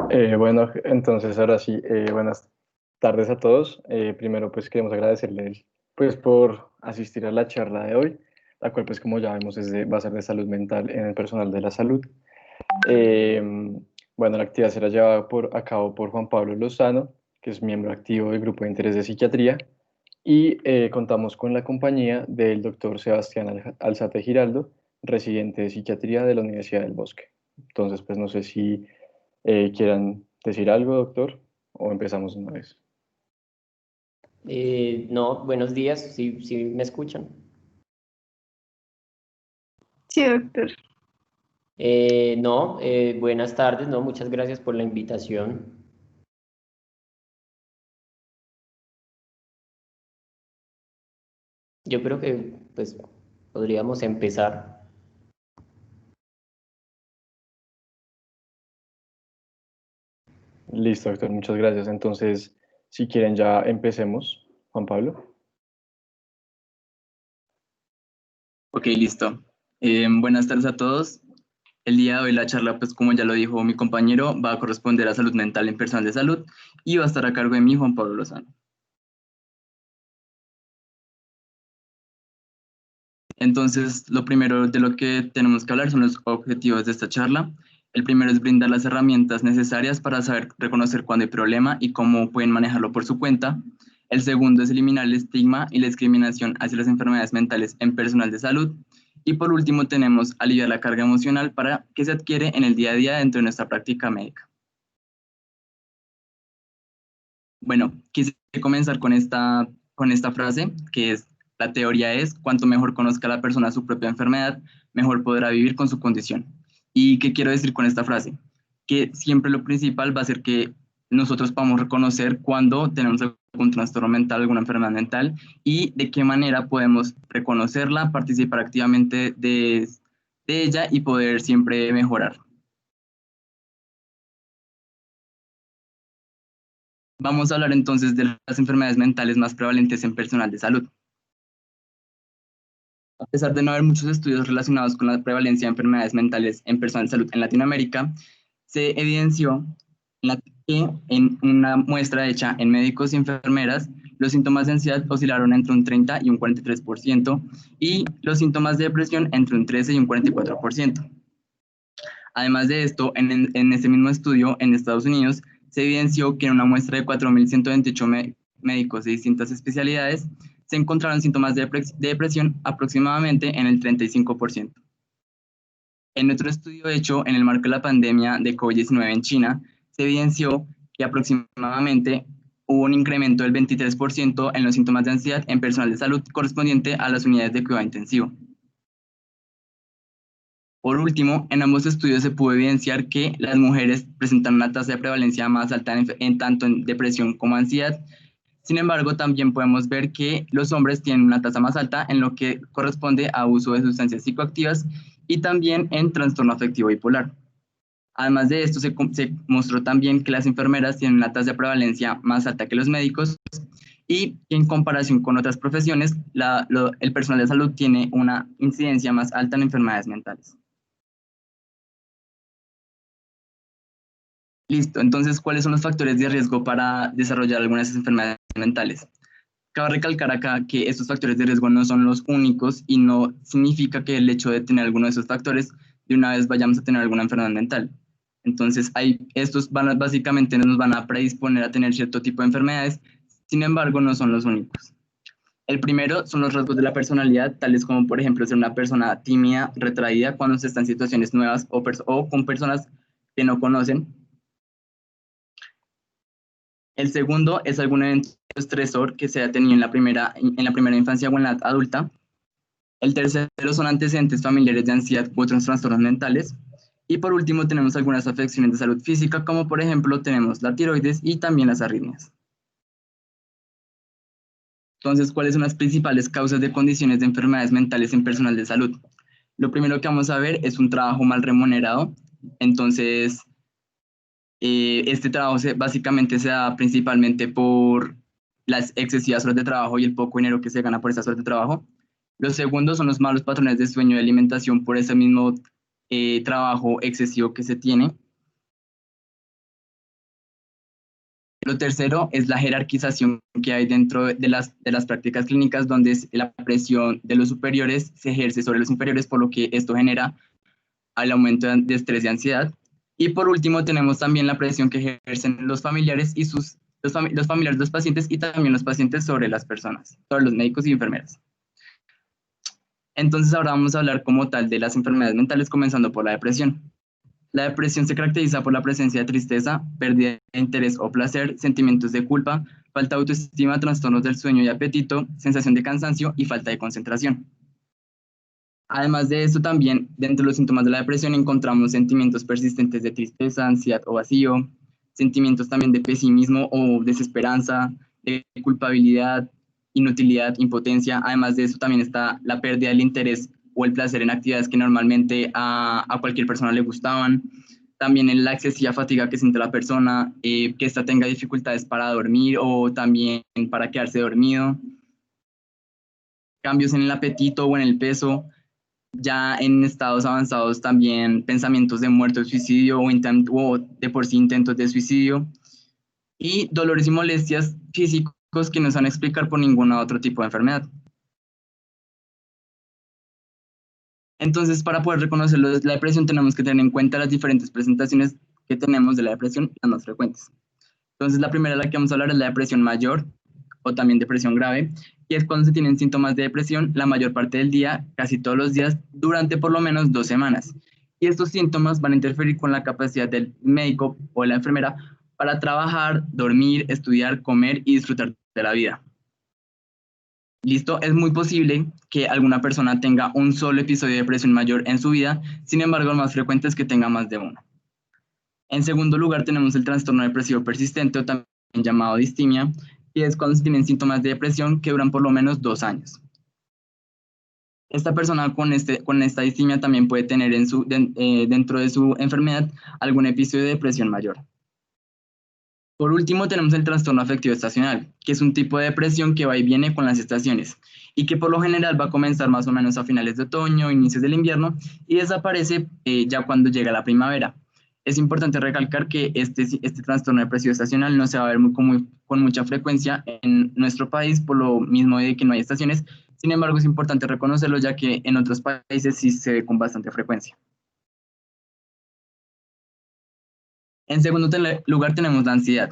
Bueno, entonces ahora sí, buenas tardes a todos. Primero, pues queremos agradecerles pues por asistir a la charla de hoy, la cual pues como ya vemos va a ser de salud mental en el personal de la salud. Eh, bueno, la actividad será llevada a cabo por Juan Pablo Lozano, que es miembro activo del Grupo de Interés de Psiquiatría, y contamos con la compañía del doctor Sebastián Alzate Giraldo, residente de Psiquiatría de la Universidad del Bosque. Entonces, pues no sé si quieran decir algo, doctor, o empezamos una vez. No, buenos días, sí me escuchan. Sí, doctor. No, buenas tardes, no, muchas gracias por la invitación. Yo creo que pues podríamos empezar. Listo, doctor, muchas gracias. Entonces, si quieren, ya empecemos. Juan Pablo. Ok, listo. Buenas tardes a todos. El día de hoy la charla, pues como ya lo dijo mi compañero, va a corresponder a salud mental en personal de salud y va a estar a cargo de mí, Juan Pablo Lozano. Entonces, lo primero de lo que tenemos que hablar son los objetivos de esta charla. El primero es brindar las herramientas necesarias para saber reconocer cuándo hay problema y cómo pueden manejarlo por su cuenta. El segundo es eliminar el estigma y la discriminación hacia las enfermedades mentales en personal de salud. Y por último tenemos aliviar la carga emocional para que se adquiere en el día a día dentro de nuestra práctica médica. Bueno, quise comenzar con esta frase, que es: la teoría es, cuanto mejor conozca la persona su propia enfermedad, mejor podrá vivir con su condición. ¿Y qué quiero decir con esta frase? Que siempre lo principal va a ser que nosotros podamos reconocer cuando tenemos algún trastorno mental, alguna enfermedad mental, y de qué manera podemos reconocerla, participar activamente de ella y poder siempre mejorar. Vamos a hablar entonces de las enfermedades mentales más prevalentes en personal de salud. A pesar de no haber muchos estudios relacionados con la prevalencia de enfermedades mentales en personal de salud en Latinoamérica, se evidenció que en una muestra hecha en médicos y enfermeras, los síntomas de ansiedad oscilaron entre un 30 y un 43% y los síntomas de depresión entre un 13 y un 44%. Además de esto, en ese mismo estudio en Estados Unidos, se evidenció que en una muestra de 4.128 médicos de distintas especialidades, se encontraron síntomas de depresión aproximadamente en el 35%. En otro estudio hecho en el marco de la pandemia de COVID-19 en China, se evidenció que aproximadamente hubo un incremento del 23% en los síntomas de ansiedad en personal de salud correspondiente a las unidades de cuidado intensivo. Por último, en ambos estudios se pudo evidenciar que las mujeres presentan una tasa de prevalencia más alta tanto en depresión como ansiedad. Sin embargo, también podemos ver que los hombres tienen una tasa más alta en lo que corresponde a uso de sustancias psicoactivas y también en trastorno afectivo bipolar. Además de esto, se mostró también que las enfermeras tienen una tasa de prevalencia más alta que los médicos y en comparación con otras profesiones, el personal de salud tiene una incidencia más alta en enfermedades mentales. Listo, entonces, ¿cuáles son los factores de riesgo para desarrollar algunas de esas enfermedades mentales? Cabe recalcar acá que estos factores de riesgo no son los únicos y no significa que el hecho de tener alguno de esos factores de una vez vayamos a tener alguna enfermedad mental. Entonces, estos básicamente nos van a predisponer a tener cierto tipo de enfermedades, sin embargo, no son los únicos. El primero son los rasgos de la personalidad, tales como, por ejemplo, ser una persona tímida, retraída cuando se está en situaciones nuevas o con personas que no conocen. El segundo es algún evento estresor que se ha tenido en la primera infancia o en la edad adulta. El tercero son antecedentes familiares de ansiedad u otros trastornos mentales. Y por último tenemos algunas afecciones de salud física, como por ejemplo tenemos la tiroides y también las arritmias. Entonces, ¿cuáles son las principales causas de condiciones de enfermedades mentales en personal de salud? Lo primero que vamos a ver es un trabajo mal remunerado. Entonces, este trabajo básicamente se da principalmente por las excesivas horas de trabajo y el poco dinero que se gana por esas horas de trabajo. Los segundos son los malos patrones de sueño y alimentación por ese mismo trabajo excesivo que se tiene. Lo tercero es la jerarquización que hay dentro de las prácticas clínicas, donde la presión de los superiores se ejerce sobre los inferiores, por lo que esto genera el aumento de estrés y ansiedad. Y por último, tenemos también la presión que ejercen los familiares y los familiares de los pacientes, y también los pacientes sobre las personas, sobre los médicos y enfermeras. Entonces ahora vamos a hablar como tal de las enfermedades mentales, comenzando por la depresión. La depresión se caracteriza por la presencia de tristeza, pérdida de interés o placer, sentimientos de culpa, falta de autoestima, trastornos del sueño y apetito, sensación de cansancio y falta de concentración. Además de esto, también dentro de los síntomas de la depresión encontramos sentimientos persistentes de tristeza, ansiedad o vacío, sentimientos también de pesimismo o desesperanza, de culpabilidad, inutilidad, impotencia. Además de eso, también está la pérdida del interés o el placer en actividades que normalmente a cualquier persona le gustaban. También en la excesiva fatiga que siente la persona, que ésta tenga dificultades para dormir o también para quedarse dormido. Cambios en el apetito o en el peso. Ya en estados avanzados también pensamientos de muerte o suicidio o de por sí intentos de suicidio. Y dolores y molestias físicos que no se van a explicar por ningún otro tipo de enfermedad. Entonces, para poder reconocer la depresión, tenemos que tener en cuenta las diferentes presentaciones que tenemos de la depresión, las más frecuentes. Entonces, la primera de la que vamos a hablar es la depresión mayor, o también depresión grave, y es cuando se tienen síntomas de depresión la mayor parte del día, casi todos los días, durante por lo menos 2 semanas. Y estos síntomas van a interferir con la capacidad del médico o la enfermera para trabajar, dormir, estudiar, comer y disfrutar de la vida. Listo, es muy posible que alguna persona tenga un solo episodio de depresión mayor en su vida, sin embargo, lo más frecuente es que tenga más de uno. En segundo lugar, tenemos el trastorno depresivo persistente, o también llamado distimia, y es cuando se tienen síntomas de depresión que duran por lo menos 2 años. Esta persona con esta distimia también puede tener dentro de su enfermedad algún episodio de depresión mayor. Por último, tenemos el trastorno afectivo estacional, que es un tipo de depresión que va y viene con las estaciones y que por lo general va a comenzar más o menos a finales de otoño, inicios del invierno, y desaparece ya cuando llega la primavera. Es importante recalcar que este trastorno depresivo estacional no se va a ver con mucha frecuencia en nuestro país, por lo mismo de que no hay estaciones. Sin embargo, es importante reconocerlo, ya que en otros países sí se ve con bastante frecuencia. En segundo lugar, tenemos la ansiedad.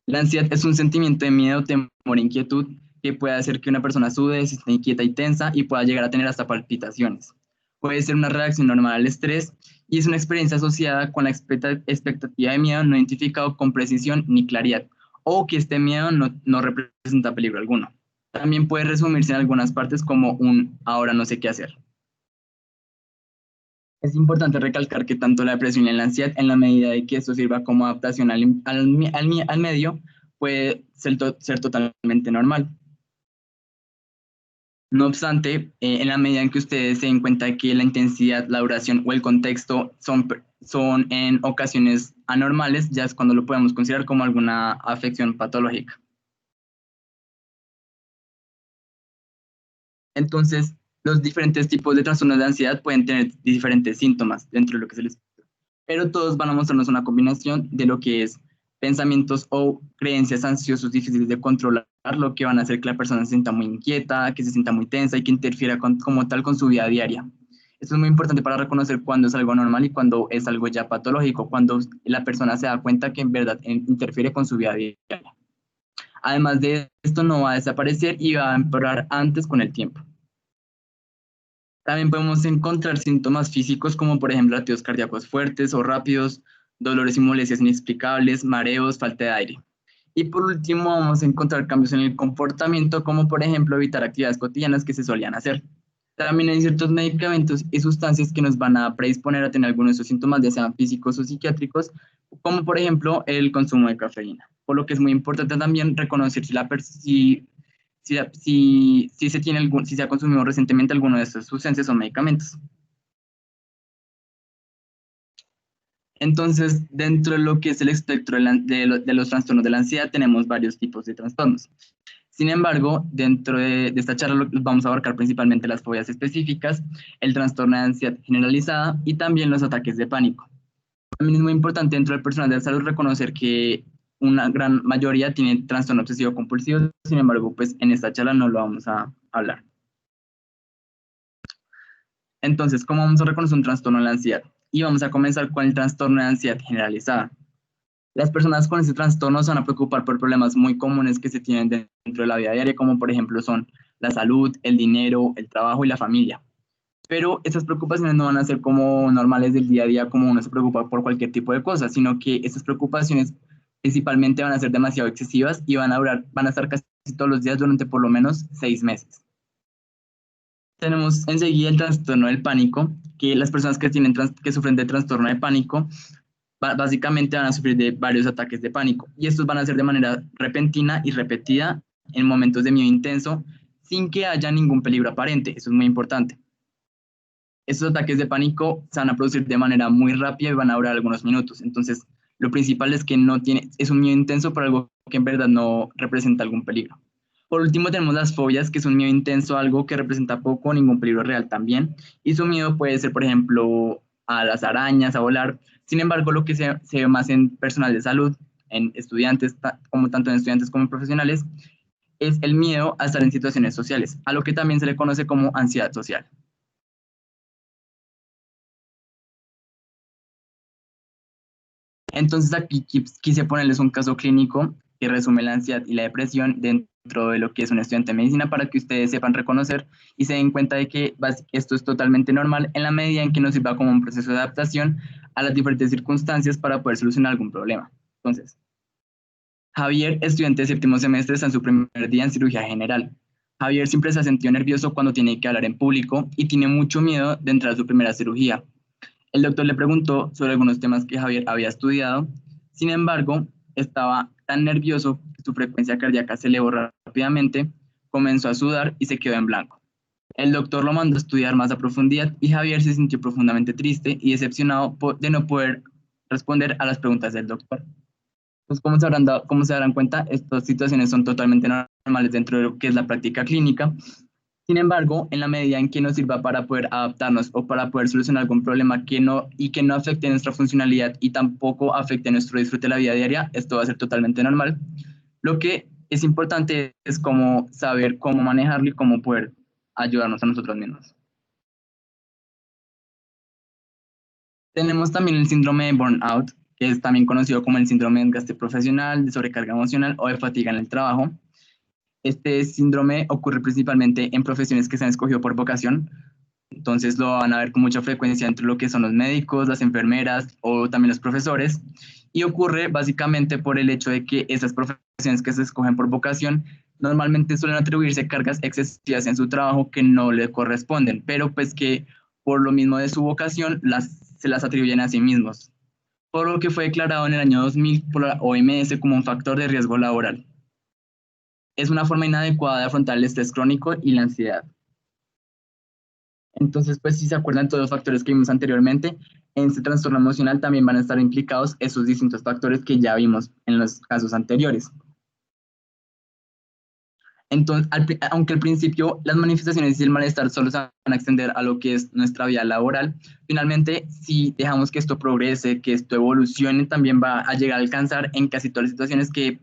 La ansiedad es un sentimiento de miedo, temor e inquietud que puede hacer que una persona sude, se esté inquieta y tensa y pueda llegar a tener hasta palpitaciones. Puede ser una reacción normal al estrés y es una experiencia asociada con la expectativa de miedo no identificado con precisión ni claridad, o que este miedo no representa peligro alguno. También puede resumirse en algunas partes como un ahora no sé qué hacer. Es importante recalcar que tanto la depresión y la ansiedad, en la medida de que esto sirva como adaptación al medio, puede ser totalmente normal. No obstante, en la medida en que ustedes se den cuenta que la intensidad, la duración o el contexto son en ocasiones anormales, ya es cuando lo podemos considerar como alguna afección patológica. Entonces, los diferentes tipos de trastornos de ansiedad pueden tener diferentes síntomas dentro de lo que se les... Pero todos van a mostrarnos una combinación de lo que es pensamientos o creencias ansiosos difíciles de controlar, lo que van a hacer que la persona se sienta muy inquieta, que se sienta muy tensa y que interfiera como tal con su vida diaria. Esto es muy importante para reconocer cuándo es algo normal y cuándo es algo ya patológico, cuando la persona se da cuenta que en verdad interfiere con su vida diaria. Además de esto, no va a desaparecer y va a empeorar antes con el tiempo. También podemos encontrar síntomas físicos como por ejemplo latidos cardíacos fuertes o rápidos, dolores y molestias inexplicables, mareos, falta de aire. Y por último vamos a encontrar cambios en el comportamiento como por ejemplo evitar actividades cotidianas que se solían hacer. También hay ciertos medicamentos y sustancias que nos van a predisponer a tener algunos de esos síntomas, ya sean físicos o psiquiátricos, como por ejemplo el consumo de cafeína. Por lo que es muy importante también reconocer si se ha consumido recientemente alguno de estos sustancias o medicamentos. Entonces, dentro de lo que es el espectro de los trastornos de la ansiedad, tenemos varios tipos de trastornos. Sin embargo, dentro de esta charla vamos a abarcar principalmente las fobias específicas, el trastorno de ansiedad generalizada y también los ataques de pánico. También es muy importante dentro del personal de la salud reconocer que una gran mayoría tiene trastorno obsesivo compulsivo. Sin embargo, pues en esta charla no lo vamos a hablar. Entonces, ¿cómo vamos a reconocer un trastorno de la ansiedad? Y vamos a comenzar con el trastorno de ansiedad generalizada. Las personas con este trastorno se van a preocupar por problemas muy comunes que se tienen dentro de la vida diaria, como por ejemplo son la salud, el dinero, el trabajo y la familia. Pero estas preocupaciones no van a ser como normales del día a día, como uno se preocupa por cualquier tipo de cosa, sino que estas preocupaciones principalmente van a ser demasiado excesivas y van a estar casi todos los días durante por lo menos 6 meses. Tenemos enseguida el trastorno del pánico, que las personas que sufren de trastorno de pánico básicamente van a sufrir de varios ataques de pánico, y estos van a ser de manera repentina y repetida en momentos de miedo intenso, sin que haya ningún peligro aparente. Eso es muy importante. Estos ataques de pánico se van a producir de manera muy rápida y van a durar algunos minutos. Entonces, lo principal es que es un miedo intenso por algo que en verdad no representa algún peligro. Por último, tenemos las fobias, que es un miedo intenso a algo que representa poco o ningún peligro real también. Y su miedo puede ser, por ejemplo, a las arañas, a volar. Sin embargo, lo que se ve más en personal de salud, en estudiantes, tanto en estudiantes como en profesionales, es el miedo a estar en situaciones sociales, a lo que también se le conoce como ansiedad social. Entonces aquí quise ponerles un caso clínico que resume la ansiedad y la depresión dentro de lo que es un estudiante de medicina, para que ustedes sepan reconocer y se den cuenta de que esto es totalmente normal en la medida en que nos sirva como un proceso de adaptación a las diferentes circunstancias para poder solucionar algún problema. Entonces, Javier, estudiante de séptimo semestre, está en su primer día en cirugía general. Javier siempre se ha sentido nervioso cuando tiene que hablar en público y tiene mucho miedo de entrar a su primera cirugía. El doctor le preguntó sobre algunos temas que Javier había estudiado. Sin embargo, estaba tan nervioso que su frecuencia cardíaca se elevó rápidamente, comenzó a sudar y se quedó en blanco. El doctor lo mandó a estudiar más a profundidad y Javier se sintió profundamente triste y decepcionado de no poder responder a las preguntas del doctor. Pues como se darán cuenta, estas situaciones son totalmente normales dentro de lo que es la práctica clínica. Sin embargo, en la medida en que nos sirva para poder adaptarnos o para poder solucionar algún problema que no afecte nuestra funcionalidad y tampoco afecte nuestro disfrute de la vida diaria, esto va a ser totalmente normal. Lo que es importante es cómo saber cómo manejarlo y cómo poder ayudarnos a nosotros mismos. Tenemos también el síndrome de burnout, que es también conocido como el síndrome de desgaste profesional, de sobrecarga emocional o de fatiga en el trabajo. Este síndrome ocurre principalmente en profesiones que se han escogido por vocación. Entonces lo van a ver con mucha frecuencia entre lo que son los médicos, las enfermeras o también los profesores. Y ocurre básicamente por el hecho de que esas profesiones que se escogen por vocación normalmente suelen atribuirse cargas excesivas en su trabajo que no le corresponden, pero pues que por lo mismo de su vocación se las atribuyen a sí mismos. Por lo que fue declarado en el año 2000 por la OMS como un factor de riesgo laboral. Es una forma inadecuada de afrontar el estrés crónico y la ansiedad. Entonces, pues si se acuerdan todos los factores que vimos anteriormente, en este trastorno emocional también van a estar implicados esos distintos factores que ya vimos en los casos anteriores. Entonces, aunque al principio las manifestaciones y el malestar solo se van a extender a lo que es nuestra vida laboral, finalmente, si dejamos que esto progrese, que esto evolucione, también va a llegar a alcanzar en casi todas las situaciones que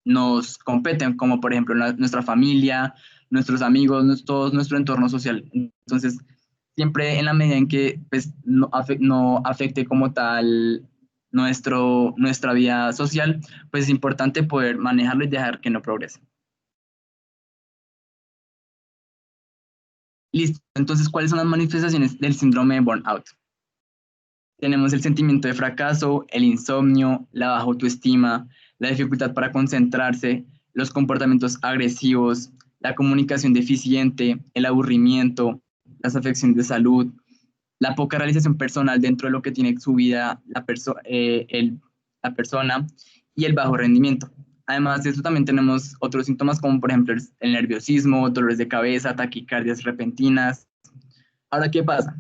nos competen, como por ejemplo nuestra familia, nuestros amigos, todo nuestro entorno social. Entonces, siempre en la medida en que pues, no afecte como tal nuestra vida social, pues es importante poder manejarlo y dejar que no progrese. Listo, entonces, ¿cuáles son las manifestaciones del síndrome de burnout? Tenemos el sentimiento de fracaso, el insomnio, la baja autoestima, la dificultad para concentrarse, los comportamientos agresivos, la comunicación deficiente, el aburrimiento, las afecciones de salud, la poca realización personal dentro de lo que tiene su vida la persona y el bajo rendimiento. Además de eso, también tenemos otros síntomas como por ejemplo el nerviosismo, dolores de cabeza, taquicardias repentinas. Ahora, ¿qué pasa?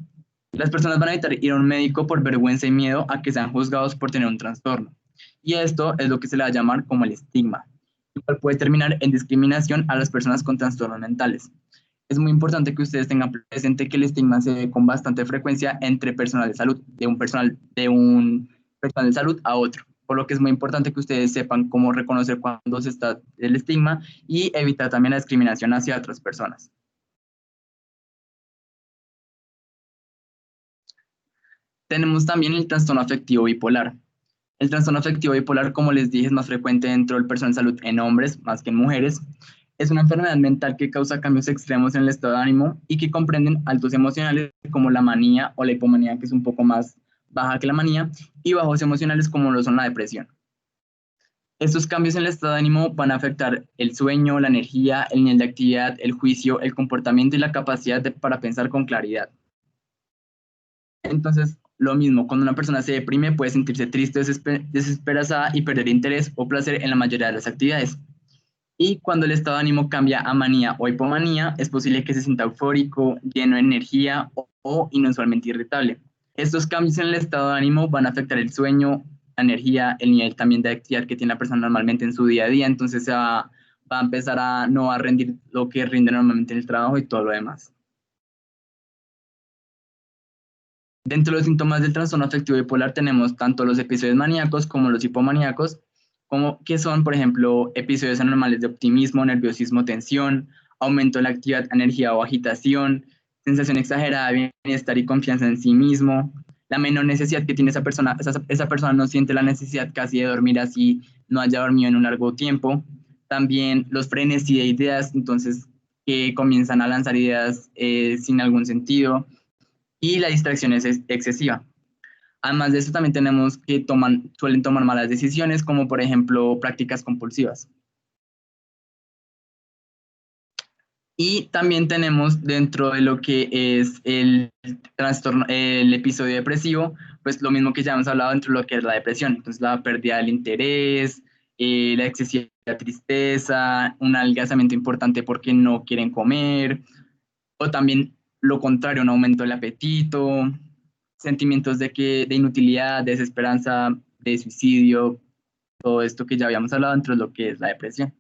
Las personas van a evitar ir a un médico por vergüenza y miedo a que sean juzgados por tener un trastorno. Y esto es lo que se le va a llamar como el estigma, el cual puede terminar en discriminación a las personas con trastornos mentales. Es muy importante que ustedes tengan presente que el estigma se ve con bastante frecuencia entre personal de salud, de un personal de salud a otro. por lo que es muy importante que ustedes sepan cómo reconocer cuando se está el estigma y evitar también la discriminación hacia otras personas. Tenemos también el trastorno afectivo bipolar. El trastorno afectivo bipolar, como les dije, es más frecuente dentro del personal de salud en hombres más que en mujeres. Es una enfermedad mental que causa cambios extremos en el estado de ánimo y que comprenden altos emocionales como la manía o la hipomanía, que es un poco más baja que la manía, y bajos emocionales como lo son la depresión. Estos cambios en el estado de ánimo van a afectar el sueño, la energía, el nivel de actividad, el juicio, el comportamiento y la capacidad para pensar con claridad. Entonces, lo mismo, cuando una persona se deprime puede sentirse triste, desesperada y perder interés o placer en la mayoría de las actividades. Y cuando el estado de ánimo cambia a manía o hipomanía, es posible que se sienta eufórico, lleno de energía o inusualmente irritable. Estos cambios en el estado de ánimo van a afectar el sueño, la energía, el nivel también de actividad que tiene la persona normalmente en su día a día, entonces va a empezar a no a rendir lo que rinde normalmente en el trabajo y todo lo demás. Dentro de los síntomas del trastorno afectivo bipolar tenemos tanto los episodios maníacos como los hipomaníacos, como que son, por ejemplo, episodios anormales de optimismo, nerviosismo, tensión, aumento de la actividad, energía o agitación, sensación exagerada de bienestar y confianza en sí mismo, la menor necesidad que tiene esa persona no siente la necesidad casi de dormir así no haya dormido en un largo tiempo, también los frenesí de ideas, entonces que comienzan a lanzar ideas sin algún sentido, y la distracción es excesiva. Además de eso, también tenemos que suelen tomar malas decisiones, como por ejemplo prácticas compulsivas. Y también tenemos dentro de lo que es el trastorno, el episodio depresivo, pues lo mismo que ya hemos hablado dentro de lo que es la depresión. Entonces, la pérdida del interés, la excesiva tristeza, un adelgazamiento importante porque no quieren comer, o también lo contrario, un aumento del apetito, sentimientos de inutilidad, de desesperanza, de suicidio, todo esto que ya habíamos hablado dentro de lo que es la depresión.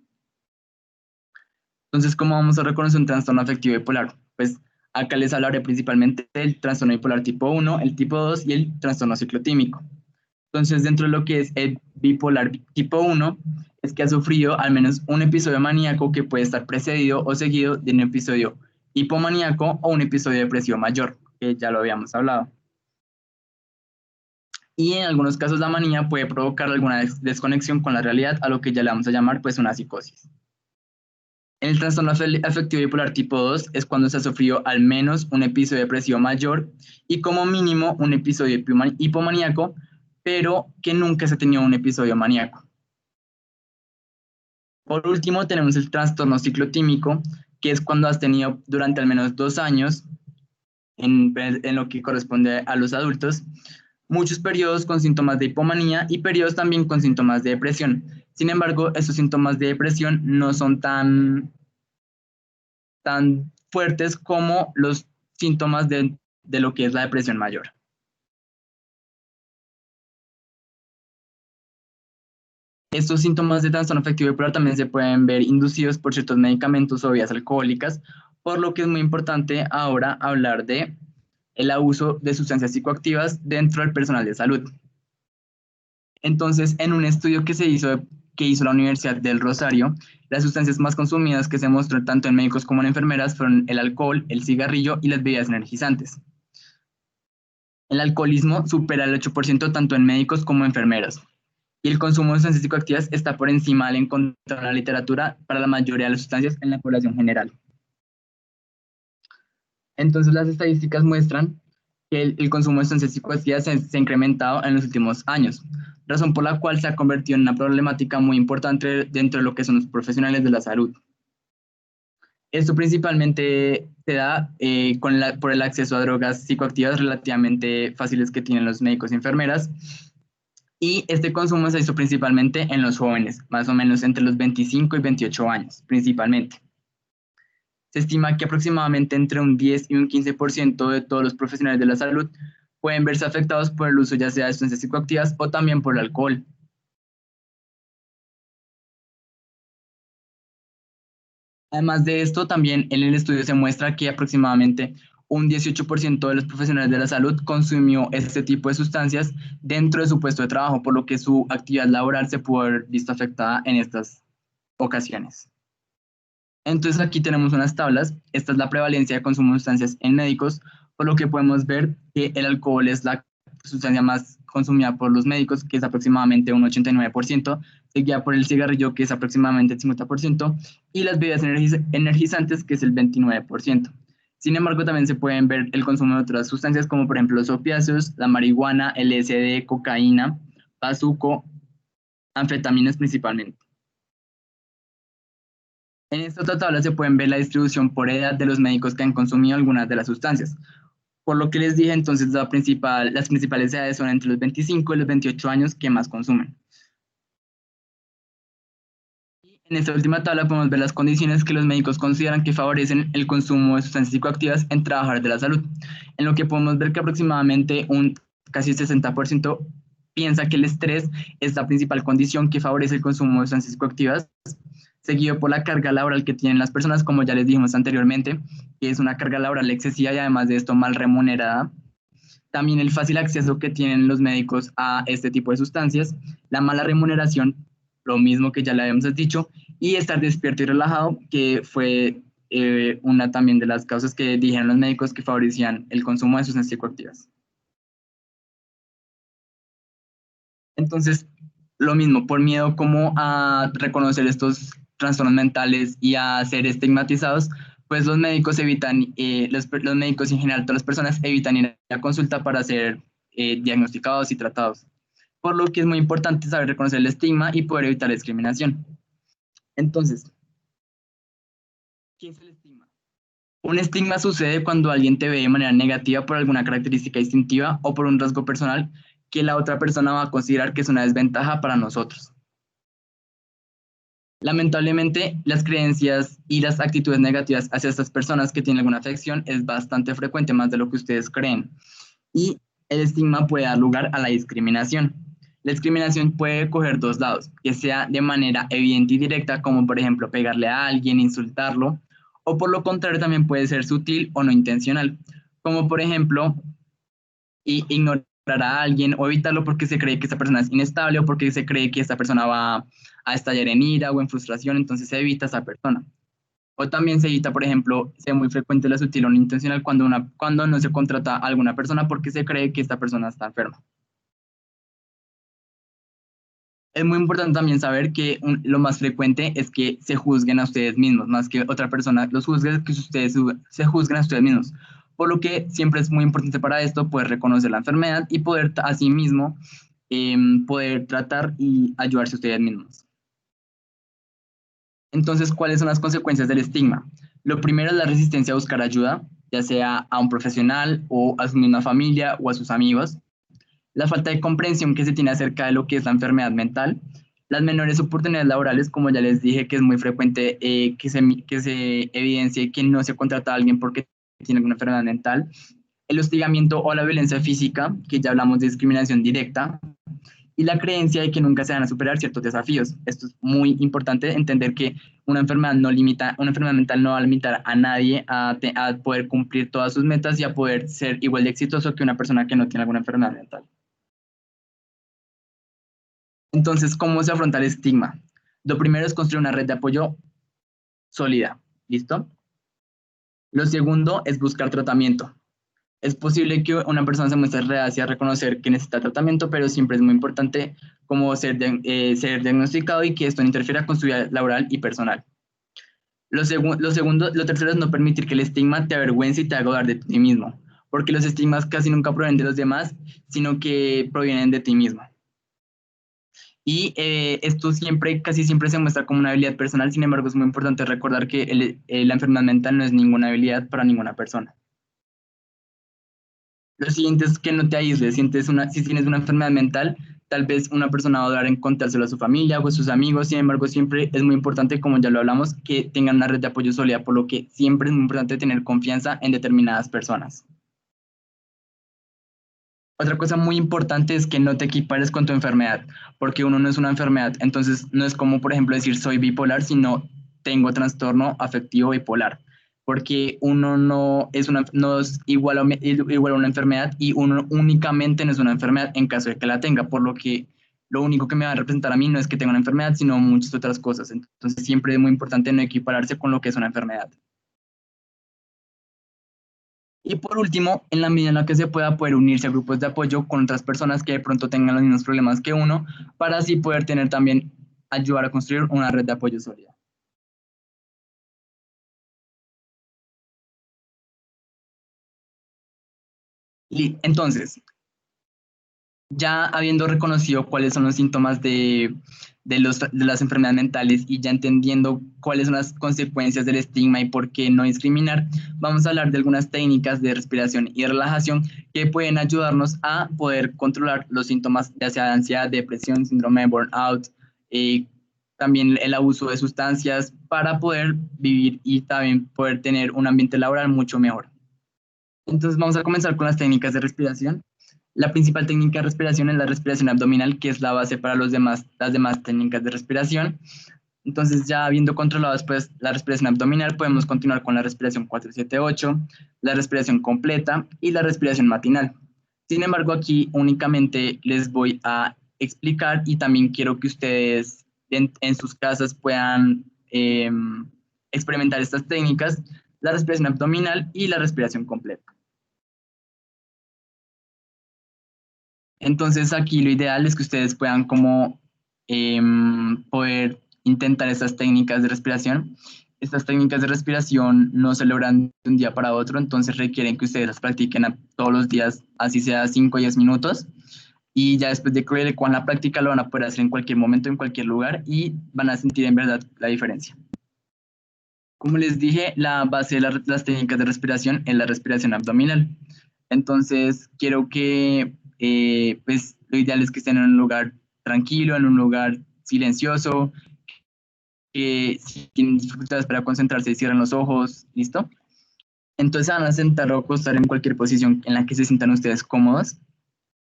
Entonces, ¿cómo vamos a reconocer un trastorno afectivo bipolar? Pues acá les hablaré principalmente del trastorno bipolar tipo 1, el tipo 2 y el trastorno ciclotímico. Entonces, dentro de lo que es el bipolar tipo 1, es que ha sufrido al menos un episodio maníaco que puede estar precedido o seguido de un episodio hipomaníaco o un episodio depresivo mayor, que ya lo habíamos hablado. Y en algunos casos la manía puede provocar alguna desconexión con la realidad, a lo que ya le vamos a llamar pues una psicosis. En el trastorno afectivo bipolar tipo 2 es cuando se ha sufrido al menos un episodio depresivo mayor y como mínimo un episodio hipomaníaco, pero que nunca se ha tenido un episodio maníaco. Por último, tenemos el trastorno ciclotímico, que es cuando has tenido durante al menos 2 años, en lo que corresponde a los adultos, muchos periodos con síntomas de hipomanía y periodos también con síntomas de depresión. Sin embargo, estos síntomas de depresión no son tan fuertes como los síntomas de lo que es la depresión mayor. Estos síntomas de trastorno afectivo bipolar también se pueden ver inducidos por ciertos medicamentos o vías alcohólicas, por lo que es muy importante ahora hablar de el abuso de sustancias psicoactivas dentro del personal de salud. Entonces, en un estudio que hizo la Universidad del Rosario, las sustancias más consumidas que se mostró tanto en médicos como en enfermeras fueron el alcohol, el cigarrillo y las bebidas energizantes. El alcoholismo supera el 8% tanto en médicos como en enfermeros. Y el consumo de sustancias psicoactivas está por encima del encontrado en la literatura para la mayoría de las sustancias en la población general. Entonces, las estadísticas muestran que el consumo de sustancias psicoactivas se ha incrementado en los últimos años, razón por la cual se ha convertido en una problemática muy importante dentro de lo que son los profesionales de la salud. Esto principalmente se da por el acceso a drogas psicoactivas relativamente fáciles que tienen los médicos y enfermeras, y este consumo se hizo principalmente en los jóvenes, más o menos entre los 25 y 28 años, principalmente. Se estima que aproximadamente entre un 10 y un 15% de todos los profesionales de la salud pueden verse afectados por el uso ya sea de sustancias psicoactivas o también por el alcohol. Además de esto, también en el estudio se muestra que aproximadamente un 18% de los profesionales de la salud consumió este tipo de sustancias dentro de su puesto de trabajo, por lo que su actividad laboral se pudo haber visto afectada en estas ocasiones. Entonces aquí tenemos unas tablas. Esta es la prevalencia de consumo de sustancias en médicos, por lo que podemos ver que el alcohol es la sustancia más consumida por los médicos, que es aproximadamente un 89%, seguida por el cigarrillo, que es aproximadamente el 50%, y las bebidas energizantes, que es el 29%. Sin embargo, también se pueden ver el consumo de otras sustancias, como por ejemplo los opiáceos, la marihuana, LSD, cocaína, bazuco, anfetaminas principalmente. En esta otra tabla se pueden ver la distribución por edad de los médicos que han consumido algunas de las sustancias. Por lo que les dije, entonces las principales edades son entre los 25 y los 28 años que más consumen. Y en esta última tabla podemos ver las condiciones que los médicos consideran que favorecen el consumo de sustancias psicoactivas en trabajadores de la salud, en lo que podemos ver que aproximadamente un casi 60% piensa que el estrés es la principal condición que favorece el consumo de sustancias psicoactivas, seguido por la carga laboral que tienen las personas, como ya les dijimos anteriormente, que es una carga laboral excesiva y además de esto mal remunerada. También el fácil acceso que tienen los médicos a este tipo de sustancias, la mala remuneración, lo mismo que ya le habíamos dicho, y estar despierto y relajado, que fue una también de las causas que dijeron los médicos que favorecían el consumo de sustancias psicoactivas. Entonces, lo mismo, por miedo como a reconocer estos trastornos mentales y a ser estigmatizados, pues los médicos evitan, los médicos en general, todas las personas evitan ir a la consulta para ser diagnosticados y tratados. Por lo que es muy importante saber reconocer el estigma y poder evitar la discriminación. Entonces, ¿qué es el estigma? Un estigma sucede cuando alguien te ve de manera negativa por alguna característica distintiva o por un rasgo personal que la otra persona va a considerar que es una desventaja para nosotros. Lamentablemente, las creencias y las actitudes negativas hacia estas personas que tienen alguna afección es bastante frecuente, más de lo que ustedes creen. Y el estigma puede dar lugar a la discriminación. La discriminación puede coger dos lados, que sea de manera evidente y directa, como por ejemplo pegarle a alguien, insultarlo, o por lo contrario también puede ser sutil o no intencional, como por ejemplo ignorar a alguien o evitarlo porque se cree que esta persona es inestable o porque se cree que esta persona va a estallar en ira o en frustración, entonces se evita a esa persona. O también se evita, por ejemplo, sea muy frecuente la sutil o no intencional cuando no se contrata a alguna persona porque se cree que esta persona está enferma. Es muy importante también saber que lo más frecuente es que se juzguen a ustedes mismos, más que otra persona los juzgue, que ustedes se juzguen a ustedes mismos. Por lo que siempre es muy importante para esto poder reconocer la enfermedad y poder asimismo poder tratar y ayudarse a ustedes mismos. Entonces, ¿cuáles son las consecuencias del estigma? Lo primero es la resistencia a buscar ayuda, ya sea a un profesional o a su misma familia o a sus amigos. La falta de comprensión que se tiene acerca de lo que es la enfermedad mental. Las menores oportunidades laborales, como ya les dije, que es muy frecuente que se evidencie que no se contrata a alguien porque tiene alguna enfermedad mental. El hostigamiento o la violencia física, que ya hablamos de discriminación directa. Y la creencia de que nunca se van a superar ciertos desafíos. Esto es muy importante, entender que una enfermedad mental no va a limitar a nadie a poder cumplir todas sus metas y a poder ser igual de exitoso que una persona que no tiene alguna enfermedad mental. Entonces, ¿cómo se afronta el estigma? Lo primero es construir una red de apoyo sólida. ¿Listo? Lo segundo es buscar tratamiento. Es posible que una persona se muestre reacia a reconocer que necesita tratamiento, pero siempre es muy importante como ser diagnosticado y que esto no interfiera con su vida laboral y personal. Lo tercero es no permitir que el estigma te avergüence y te haga dudar de ti mismo, porque los estigmas casi nunca provienen de los demás, sino que provienen de ti mismo. Y esto casi siempre se muestra como una habilidad personal, sin embargo es muy importante recordar que la enfermedad mental no es ninguna habilidad para ninguna persona. Lo siguiente es que no te aísles. Si tienes una enfermedad mental, tal vez una persona va a dudar en contárselo a su familia o a sus amigos. Sin embargo, siempre es muy importante, como ya lo hablamos, que tengan una red de apoyo sólida, por lo que siempre es muy importante tener confianza en determinadas personas. Otra cosa muy importante es que no te equipares con tu enfermedad, porque uno no es una enfermedad. Entonces, no es como, por ejemplo, decir soy bipolar, sino tengo trastorno afectivo bipolar. porque uno no es igual a una enfermedad y uno únicamente no es una enfermedad en caso de que la tenga, por lo que lo único que me va a representar a mí no es que tenga una enfermedad, sino muchas otras cosas. Entonces siempre es muy importante no equipararse con lo que es una enfermedad. Y por último, en la medida en la que se pueda, poder unirse a grupos de apoyo con otras personas que de pronto tengan los mismos problemas que uno, para así poder tener también, ayudar a construir una red de apoyo sólida. Y entonces, ya habiendo reconocido cuáles son los síntomas de las enfermedades mentales y ya entendiendo cuáles son las consecuencias del estigma y por qué no discriminar, vamos a hablar de algunas técnicas de respiración y relajación que pueden ayudarnos a poder controlar los síntomas, ya sea de ansiedad, depresión, síndrome de burnout, también el abuso de sustancias, para poder vivir y también poder tener un ambiente laboral mucho mejor. Entonces vamos a comenzar con las técnicas de respiración. La principal técnica de respiración es la respiración abdominal, que es la base para las demás técnicas de respiración. Entonces, ya habiendo controlado después la respiración abdominal, podemos continuar con la respiración 4-7-8, la respiración completa y la respiración matinal. Sin embargo, aquí únicamente les voy a explicar y también quiero que ustedes en sus casas puedan experimentar estas técnicas, la respiración abdominal y la respiración completa. Entonces aquí lo ideal es que ustedes puedan como poder intentar estas técnicas de respiración. Estas técnicas de respiración no se logran de un día para otro, entonces requieren que ustedes las practiquen todos los días, así sea 5 o 10 minutos. Y ya después de que con la práctica lo van a poder hacer en cualquier momento, en cualquier lugar y van a sentir en verdad la diferencia. Como les dije, la base de las técnicas de respiración es la respiración abdominal. Entonces, quiero que, pues, lo ideal es que estén en un lugar tranquilo, en un lugar silencioso, que si tienen dificultades para concentrarse, cierren los ojos, ¿listo? Entonces van a sentar o acostar en cualquier posición en la que se sientan ustedes cómodos.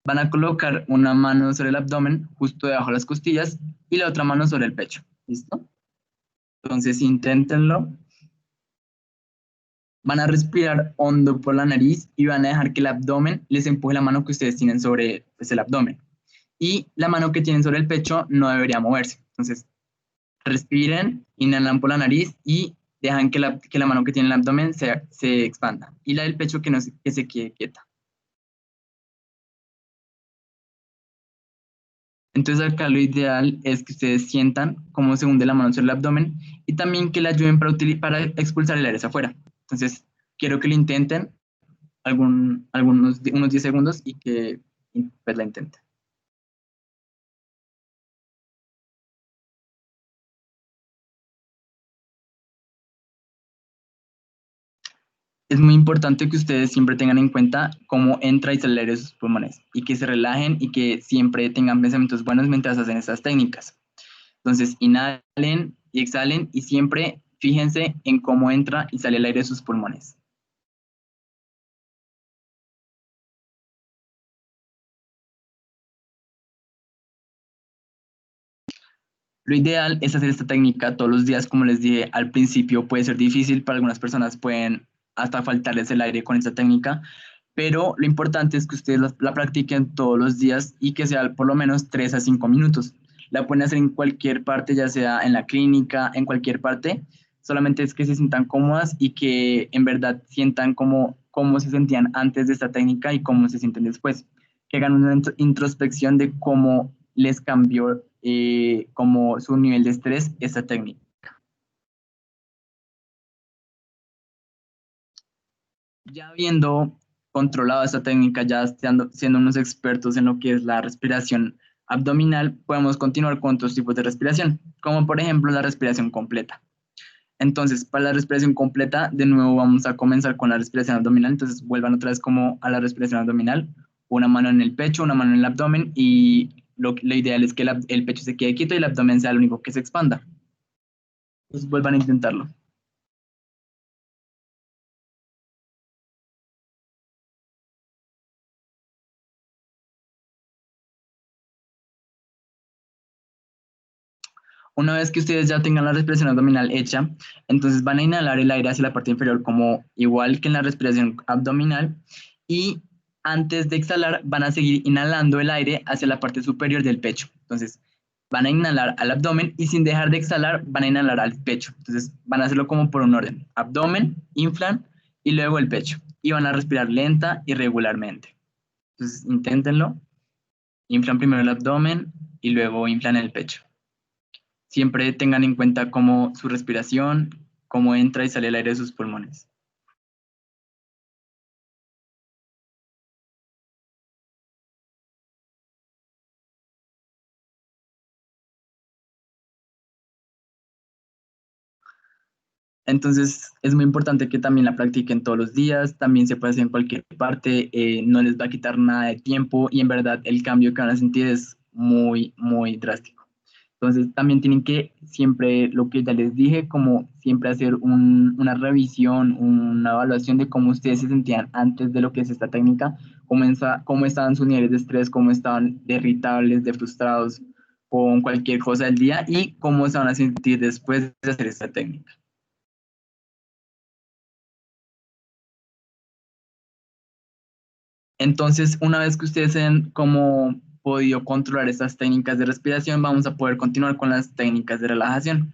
Van a colocar una mano sobre el abdomen, justo debajo de las costillas, y la otra mano sobre el pecho, ¿listo? Entonces, inténtenlo. Van a respirar hondo por la nariz y van a dejar que el abdomen les empuje la mano que ustedes tienen sobre, pues, el abdomen. Y la mano que tienen sobre el pecho no debería moverse. Entonces, respiren, inhalan por la nariz y dejan que la mano que tiene el abdomen se expanda. Y la del pecho que se quede quieta. Entonces acá lo ideal es que ustedes sientan cómo se hunde la mano sobre el abdomen y también que la ayuden para expulsar el aire hacia afuera. Entonces, quiero que lo intenten unos 10 segundos y que pues la intenten. Es muy importante que ustedes siempre tengan en cuenta cómo entra y sale el aire de sus pulmones y que se relajen y que siempre tengan pensamientos buenos mientras hacen estas técnicas. Entonces, inhalen y exhalen y siempre fíjense en cómo entra y sale el aire de sus pulmones. Lo ideal es hacer esta técnica todos los días, como les dije al principio, puede ser difícil, para algunas personas pueden hasta faltarles el aire con esta técnica, pero lo importante es que ustedes la practiquen todos los días y que sea por lo menos 3 a 5 minutos. La pueden hacer en cualquier parte, ya sea en la clínica, en cualquier parte, solamente es que se sientan cómodas y que en verdad sientan cómo se sentían antes de esta técnica y cómo se sienten después. Que hagan una introspección de cómo les cambió como su nivel de estrés esta técnica. Ya habiendo controlado esta técnica, ya siendo unos expertos en lo que es la respiración abdominal, podemos continuar con otros tipos de respiración, como por ejemplo la respiración completa. Entonces, para la respiración completa, de nuevo vamos a comenzar con la respiración abdominal. Entonces, vuelvan otra vez como a la respiración abdominal, una mano en el pecho, una mano en el abdomen y lo ideal es que el pecho se quede quieto y el abdomen sea el único que se expanda. Entonces, vuelvan a intentarlo. Una vez que ustedes ya tengan la respiración abdominal hecha, entonces van a inhalar el aire hacia la parte inferior como igual que en la respiración abdominal y antes de exhalar van a seguir inhalando el aire hacia la parte superior del pecho. Entonces van a inhalar al abdomen y sin dejar de exhalar van a inhalar al pecho. Entonces van a hacerlo como por un orden. Abdomen, inflan y luego el pecho. Y van a respirar lenta y regularmente. Entonces inténtenlo. Inflan primero el abdomen y luego inflan el pecho. Siempre tengan en cuenta cómo su respiración, cómo entra y sale el aire de sus pulmones. Entonces, es muy importante que también la practiquen todos los días, también se puede hacer en cualquier parte, no les va a quitar nada de tiempo y en verdad el cambio que van a sentir es muy, muy drástico. Entonces, también tienen que siempre, lo que ya les dije, como siempre hacer una revisión, una evaluación de cómo ustedes se sentían antes de lo que es esta técnica, cómo estaban sus niveles de estrés, cómo estaban de irritables, de frustrados con cualquier cosa del día y cómo se van a sentir después de hacer esta técnica. Entonces, una vez que ustedes hayan como podido controlar estas técnicas de respiración, vamos a poder continuar con las técnicas de relajación.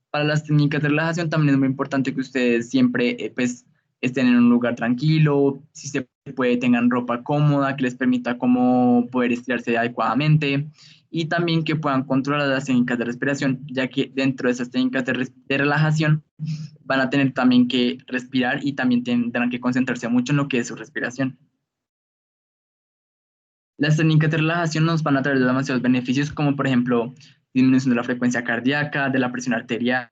Para las técnicas de relajación también es muy importante que ustedes siempre pues estén en un lugar tranquilo, si se puede tengan ropa cómoda que les permita como poder estirarse adecuadamente y también que puedan controlar las técnicas de respiración, ya que dentro de esas técnicas de relajación van a tener también que respirar y también tendrán que concentrarse mucho en lo que es su respiración. Las técnicas de relajación nos van a traer demasiados beneficios, como por ejemplo disminución de la frecuencia cardíaca, de la presión arterial,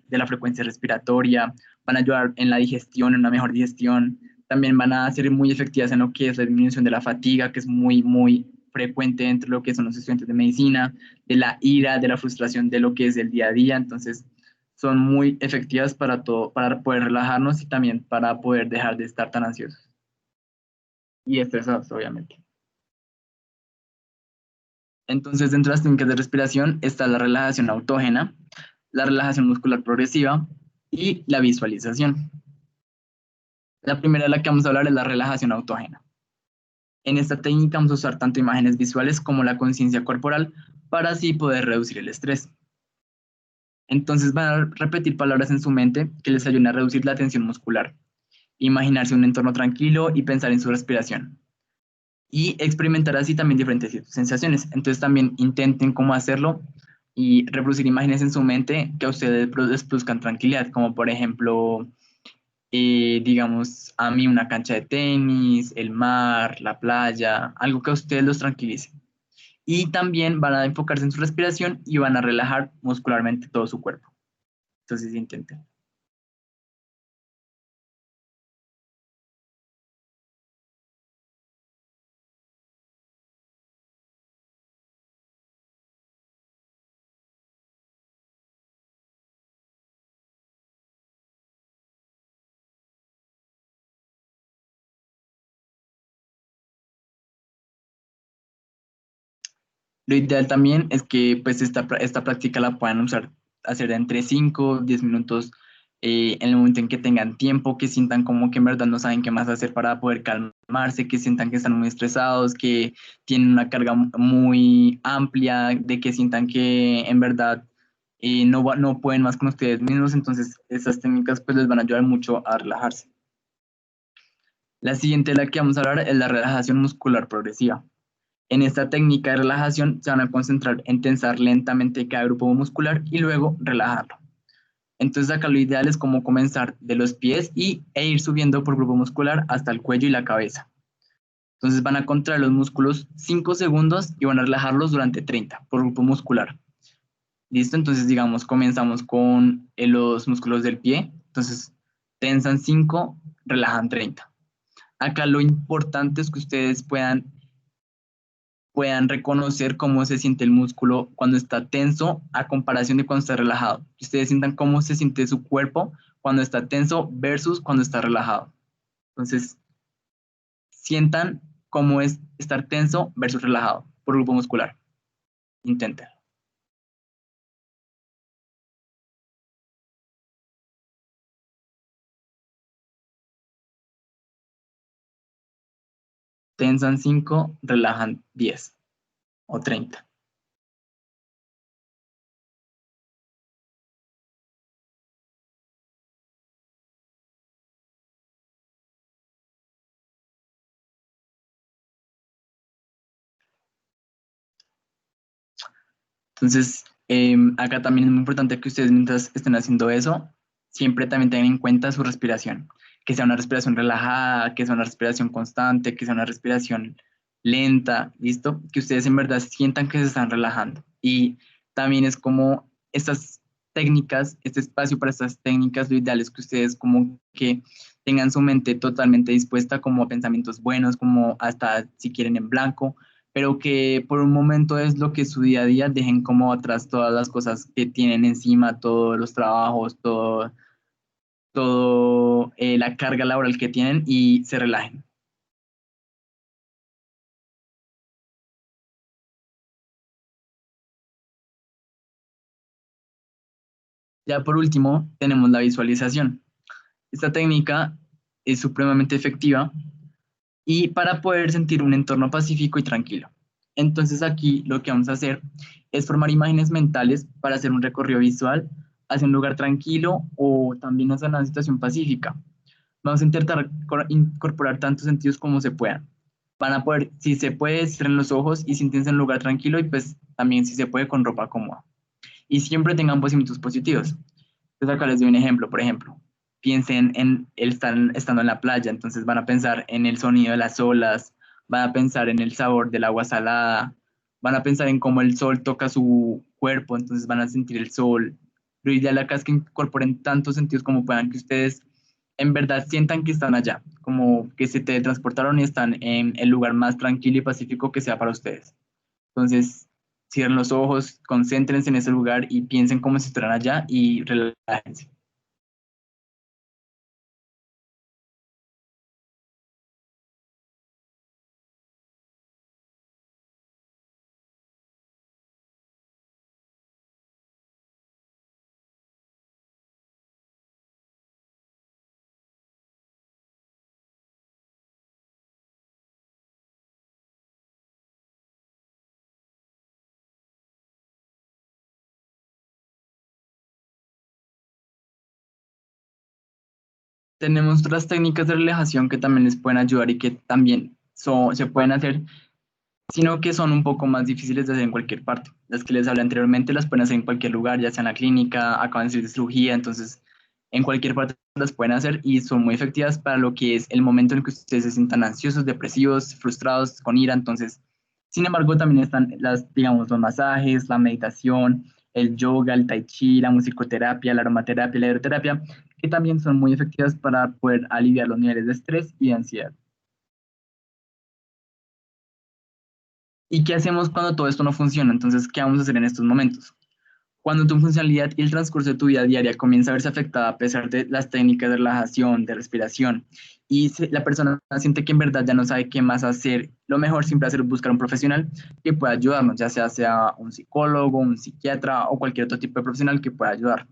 de la frecuencia respiratoria, van a ayudar en la digestión, en una mejor digestión. También van a ser muy efectivas en lo que es la disminución de la fatiga, que es muy, muy frecuente entre lo que son los estudiantes de medicina, de la ira, de la frustración de lo que es el día a día. Entonces, son muy efectivas para todo, para poder relajarnos y también para poder dejar de estar tan ansiosos y estresados, obviamente. Entonces, dentro de las técnicas de respiración está la relajación autógena, la relajación muscular progresiva y la visualización. La primera de la que vamos a hablar es la relajación autógena. En esta técnica vamos a usar tanto imágenes visuales como la conciencia corporal para así poder reducir el estrés. Entonces van a repetir palabras en su mente que les ayuden a reducir la tensión muscular, imaginarse un entorno tranquilo y pensar en su respiración. Y experimentar así también diferentes sensaciones. Entonces también intenten cómo hacerlo y reproducir imágenes en su mente que a ustedes les produzcan tranquilidad, como por ejemplo, digamos, a mí una cancha de tenis, el mar, la playa, algo que a ustedes los tranquilice. Y también van a enfocarse en su respiración y van a relajar muscularmente todo su cuerpo. Entonces intenten. Lo ideal también es que pues esta práctica la puedan usar, hacer entre 5 10 minutos en el momento en que tengan tiempo, que sientan como que en verdad no saben qué más hacer para poder calmarse, que sientan que están muy estresados, que tienen una carga muy amplia, de que sientan que en verdad no pueden más con ustedes mismos, entonces esas técnicas pues les van a ayudar mucho a relajarse. La siguiente de la que vamos a hablar es la relajación muscular progresiva. En esta técnica de relajación se van a concentrar en tensar lentamente cada grupo muscular y luego relajarlo. Entonces acá lo ideal es como comenzar de los pies e ir subiendo por grupo muscular hasta el cuello y la cabeza. Entonces van a contraer los músculos 5 segundos y van a relajarlos durante 30 por grupo muscular. ¿Listo? Entonces digamos comenzamos con los músculos del pie. Entonces tensan 5, relajan 30. Acá lo importante es que ustedes puedan reconocer cómo se siente el músculo cuando está tenso a comparación de cuando está relajado. Que ustedes sientan cómo se siente su cuerpo cuando está tenso versus cuando está relajado. Entonces, sientan cómo es estar tenso versus relajado por grupo muscular. Intenten. tensan 5, relajan 10 o 30. Entonces, acá también es muy importante que ustedes mientras estén haciendo eso, siempre también tengan en cuenta su respiración, que sea una respiración relajada, que sea una respiración constante, que sea una respiración lenta, ¿listo? Que ustedes en verdad sientan que se están relajando. Y también es como estas técnicas, este espacio para estas técnicas, lo ideal es que ustedes como que tengan su mente totalmente dispuesta como a pensamientos buenos, como hasta si quieren en blanco, pero que por un momento es lo que es su día a día, dejen como atrás todas las cosas que tienen encima, todos los trabajos, todo la carga laboral que tienen y se relajen. Ya por último, tenemos la visualización. Esta técnica es supremamente efectiva y para poder sentir un entorno pacífico y tranquilo. Entonces aquí lo que vamos a hacer es formar imágenes mentales para hacer un recorrido visual hacia un lugar tranquilo o también hacia una situación pacífica. Vamos a intentar incorporar tantos sentidos como se puedan. Van a poder, si se puede, cierren los ojos y siéntense en un lugar tranquilo y pues también si se puede con ropa cómoda. Y siempre tengan pensamientos positivos. Entonces acá les doy un ejemplo, por ejemplo, piensen en estando en la playa, entonces van a pensar en el sonido de las olas, van a pensar en el sabor del agua salada, van a pensar en cómo el sol toca su cuerpo, entonces van a sentir el sol. Lo ideal acá es que incorporen tantos sentidos como puedan, que ustedes en verdad sientan que están allá, como que se teletransportaron y están en el lugar más tranquilo y pacífico que sea para ustedes. Entonces, cierren los ojos, concéntrense en ese lugar y piensen como si estuvieran allá y relájense. Tenemos otras técnicas de relajación que también les pueden ayudar y que también se pueden hacer, sino que son un poco más difíciles de hacer en cualquier parte. Las que les hablé anteriormente las pueden hacer en cualquier lugar, ya sea en la clínica, acaban de salir de cirugía, entonces en cualquier parte las pueden hacer y son muy efectivas para lo que es el momento en el que ustedes se sientan ansiosos, depresivos, frustrados, con ira. Entonces, sin embargo, también están digamos, los masajes, la meditación, el yoga, el tai chi, la musicoterapia, la aromaterapia, la hidroterapia, que también son muy efectivas para poder aliviar los niveles de estrés y de ansiedad. ¿Y qué hacemos cuando todo esto no funciona? Entonces, ¿qué vamos a hacer en estos momentos? Cuando tu funcionalidad y el transcurso de tu vida diaria comienza a verse afectada a pesar de las técnicas de relajación, de respiración, y la persona siente que en verdad ya no sabe qué más hacer, lo mejor siempre hacer es buscar un profesional que pueda ayudarnos, ya sea un psicólogo, un psiquiatra o cualquier otro tipo de profesional que pueda ayudar.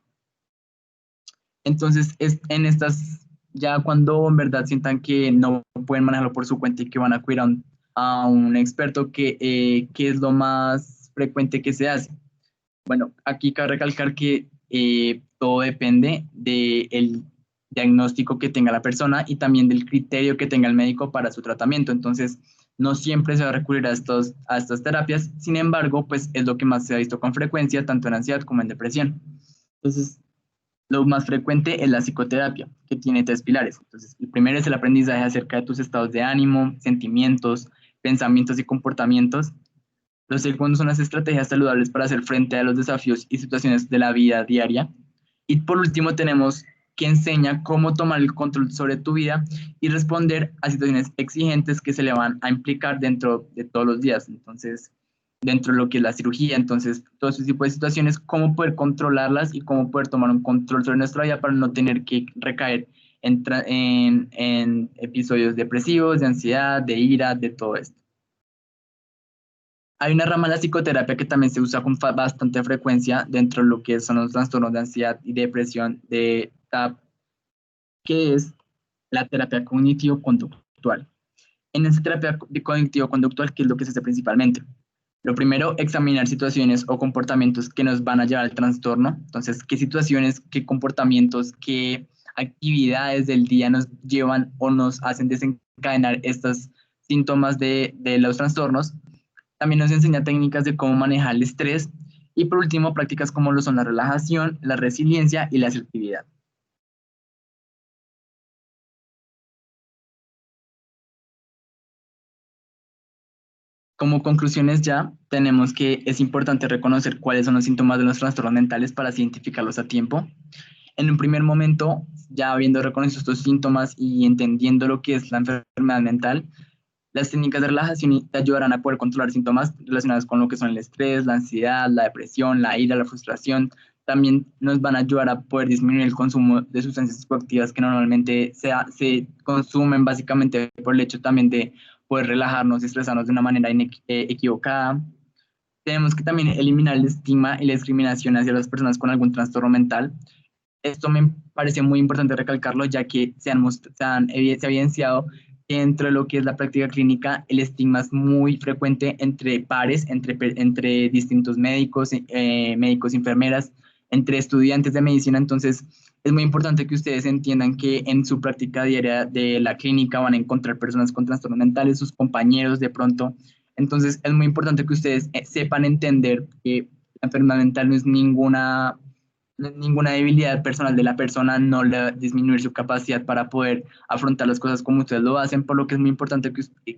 Entonces, en estas, ya cuando en verdad sientan que no pueden manejarlo por su cuenta y que van a acudir a un experto, que es lo más frecuente que se hace. Bueno, aquí cabe recalcar que todo depende del diagnóstico que tenga la persona y también del criterio que tenga el médico para su tratamiento. Entonces, no siempre se va a recurrir a estas terapias. Sin embargo, pues es lo que más se ha visto con frecuencia, tanto en ansiedad como en depresión. Entonces, lo más frecuente es la psicoterapia, que tiene tres pilares. Entonces, el primero es el aprendizaje acerca de tus estados de ánimo, sentimientos, pensamientos y comportamientos. Los segundos son las estrategias saludables para hacer frente a los desafíos y situaciones de la vida diaria. Y por último tenemos que enseña cómo tomar el control sobre tu vida y responder a situaciones exigentes que se le van a implicar dentro de todos los días. Entonces, dentro de lo que es la cirugía, entonces, todo ese tipo de situaciones, cómo poder controlarlas y cómo poder tomar un control sobre nuestra vida para no tener que recaer en episodios depresivos, de ansiedad, de ira, de todo esto. Hay una rama de la psicoterapia que también se usa con bastante frecuencia dentro de lo que son los trastornos de ansiedad y depresión de TAP, que es la terapia cognitivo-conductual. En esta terapia cognitivo-conductual, ¿qué es lo que se hace principalmente? Lo primero, examinar situaciones o comportamientos que nos van a llevar al trastorno. Entonces, ¿qué situaciones, qué comportamientos, qué actividades del día nos llevan o nos hacen desencadenar estos síntomas de los trastornos? También nos enseña técnicas de cómo manejar el estrés. Y por último, prácticas como lo son la relajación, la resiliencia y la asertividad. Como conclusiones ya, tenemos que es importante reconocer cuáles son los síntomas de los trastornos mentales para identificarlos a tiempo. En un primer momento, ya habiendo reconocido estos síntomas y entendiendo lo que es la enfermedad mental, las técnicas de relajación te ayudarán a poder controlar síntomas relacionados con lo que son el estrés, la ansiedad, la depresión, la ira, la frustración. También nos van a ayudar a poder disminuir el consumo de sustancias psicoactivas que normalmente se consumen básicamente por el hecho también de poder relajarnos y estresarnos de una manera equivocada. Tenemos que también eliminar el estigma y la discriminación hacia las personas con algún trastorno mental. Esto me parece muy importante recalcarlo, ya que se ha evidenciado que dentro de lo que es la práctica clínica, el estigma es muy frecuente entre pares, entre distintos médicos, médicos, enfermeras, entre estudiantes de medicina. Entonces, es muy importante que ustedes entiendan que en su práctica diaria de la clínica van a encontrar personas con trastornos mentales, sus compañeros de pronto. Entonces, es muy importante que ustedes sepan entender que la enfermedad mental no es ninguna debilidad personal de la persona, no le va a disminuir su capacidad para poder afrontar las cosas como ustedes lo hacen, por lo que es muy importante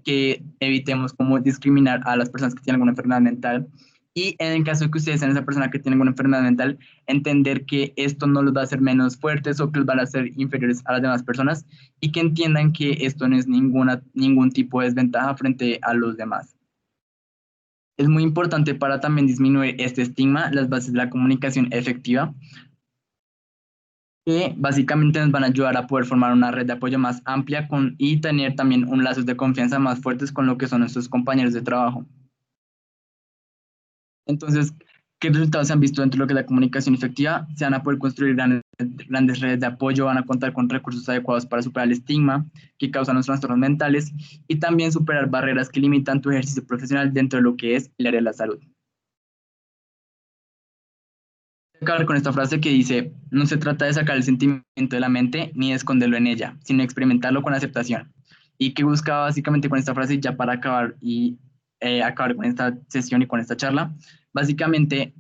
que evitemos como discriminar a las personas que tienen alguna enfermedad mental. Y en el caso de que ustedes sean esa persona que tiene alguna enfermedad mental, entender que esto no los va a hacer menos fuertes o que los van a hacer inferiores a las demás personas y que entiendan que esto no es ningún tipo de desventaja frente a los demás. Es muy importante para también disminuir este estigma, las bases de la comunicación efectiva, que básicamente nos van a ayudar a poder formar una red de apoyo más amplia y tener también un lazos de confianza más fuertes con lo que son nuestros compañeros de trabajo. Entonces, ¿qué resultados se han visto dentro de lo que es la comunicación efectiva? Se van a poder construir grandes redes de apoyo, van a contar con recursos adecuados para superar el estigma que causan los trastornos mentales y también superar barreras que limitan tu ejercicio profesional dentro de lo que es el área de la salud. Acabar con esta frase que dice, no se trata de sacar el sentimiento de la mente ni de esconderlo en ella, sino experimentarlo con aceptación. Y que buscaba básicamente con esta frase, ya para acabar y acabar con esta sesión y con esta charla, básicamente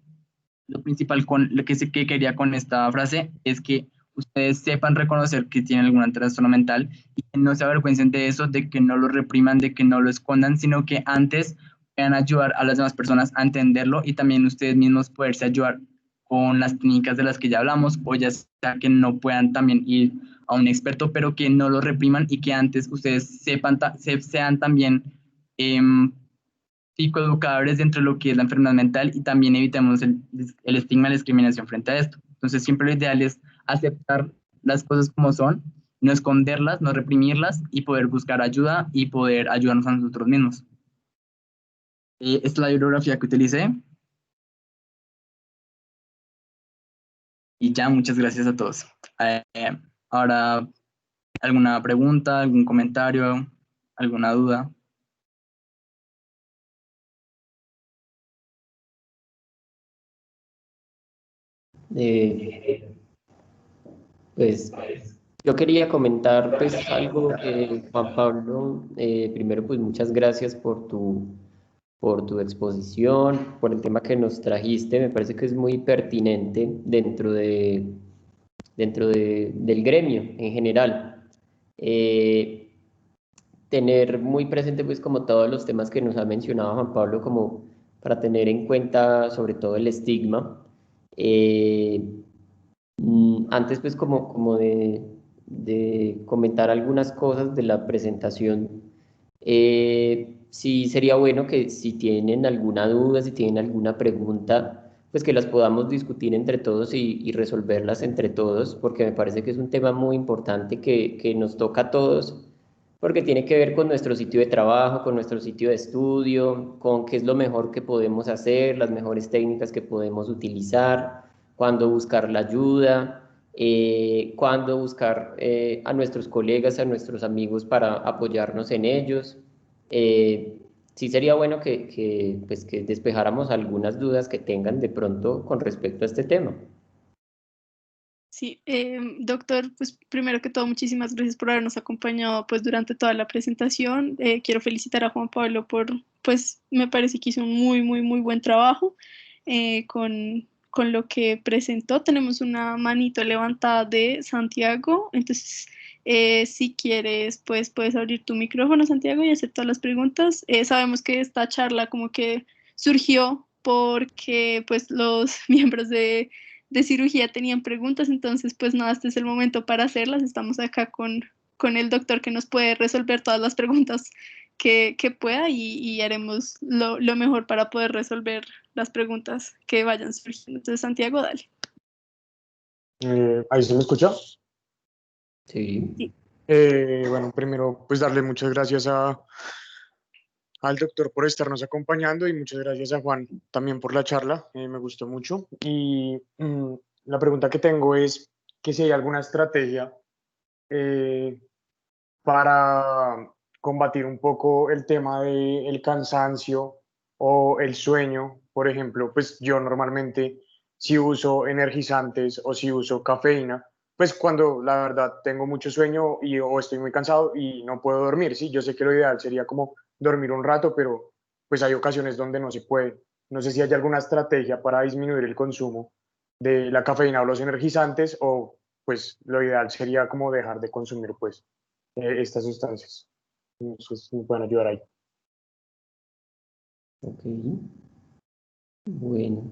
lo principal con lo que quería con esta frase es que ustedes sepan reconocer que tienen algún trastorno mental y que no se avergüencen de eso, de que no lo repriman, de que no lo escondan, sino que antes puedan ayudar a las demás personas a entenderlo y también ustedes mismos poderse ayudar con las técnicas de las que ya hablamos, o ya sea que no puedan también ir a un experto, pero que no lo repriman y que antes ustedes sean también psicoeducadores dentro de lo que es la enfermedad mental y también evitemos el estigma y la discriminación frente a esto. Entonces siempre lo ideal es aceptar las cosas como son, no esconderlas, no reprimirlas y poder buscar ayuda y poder ayudarnos a nosotros mismos. Esta es la bibliografía que utilicé. Y ya, muchas gracias a todos. Eh, Ahora, ¿alguna pregunta, algún comentario, alguna duda? Eh, pues yo quería comentar pues algo, Juan Pablo, primero pues muchas gracias por tu exposición, por el tema que nos trajiste, me parece que es muy pertinente del gremio en general. Eh, Tener muy presente pues como todos los temas que nos ha mencionado Juan Pablo, como para tener en cuenta sobre todo el estigma. Eh, Antes pues como de comentar algunas cosas de la presentación, sí sería bueno que si tienen alguna duda, si tienen alguna pregunta, pues que las podamos discutir entre todos y resolverlas entre todos, porque me parece que es un tema muy importante que nos toca a todos, porque tiene que ver con nuestro sitio de trabajo, con nuestro sitio de estudio, con qué es lo mejor que podemos hacer, las mejores técnicas que podemos utilizar, cuándo buscar la ayuda. cuándo buscar a nuestros colegas, a nuestros amigos para apoyarnos en ellos. Sí sería bueno pues, que despejáramos algunas dudas que tengan de pronto con respecto a este tema. Sí, doctor, pues primero que todo, muchísimas gracias por habernos acompañado pues durante toda la presentación. Quiero felicitar a Juan Pablo por, pues me parece que hizo un muy buen trabajo con lo que presentó. Tenemos una manito levantada de Santiago, entonces si quieres, pues puedes abrir tu micrófono, Santiago, y hacer todas las preguntas. Sabemos que esta charla como que surgió porque pues los miembros de cirugía tenían preguntas, entonces pues nada, este es el momento para hacerlas. Estamos acá con el doctor que nos puede resolver todas las preguntas que pueda y haremos lo mejor para poder resolver las preguntas que vayan surgiendo. Entonces, Santiago, dale. ¿Ahí se me escucha? Sí. Sí. Bueno, primero pues darle muchas gracias al doctor por estarnos acompañando y muchas gracias a Juan también por la charla, me gustó mucho. Y la pregunta que tengo es que si hay alguna estrategia para combatir un poco el tema del cansancio o el sueño. Por ejemplo, pues yo normalmente si uso energizantes o si uso cafeína, pues cuando la verdad tengo mucho sueño o estoy muy cansado y no puedo dormir, sí, yo sé que lo ideal sería como dormir un rato, pero pues hay ocasiones donde no se puede. No sé si hay alguna estrategia para disminuir el consumo de la cafeína o los energizantes, o pues lo ideal sería como dejar de consumir pues estas sustancias. Entonces me pueden ayudar ahí. Ok. Bueno.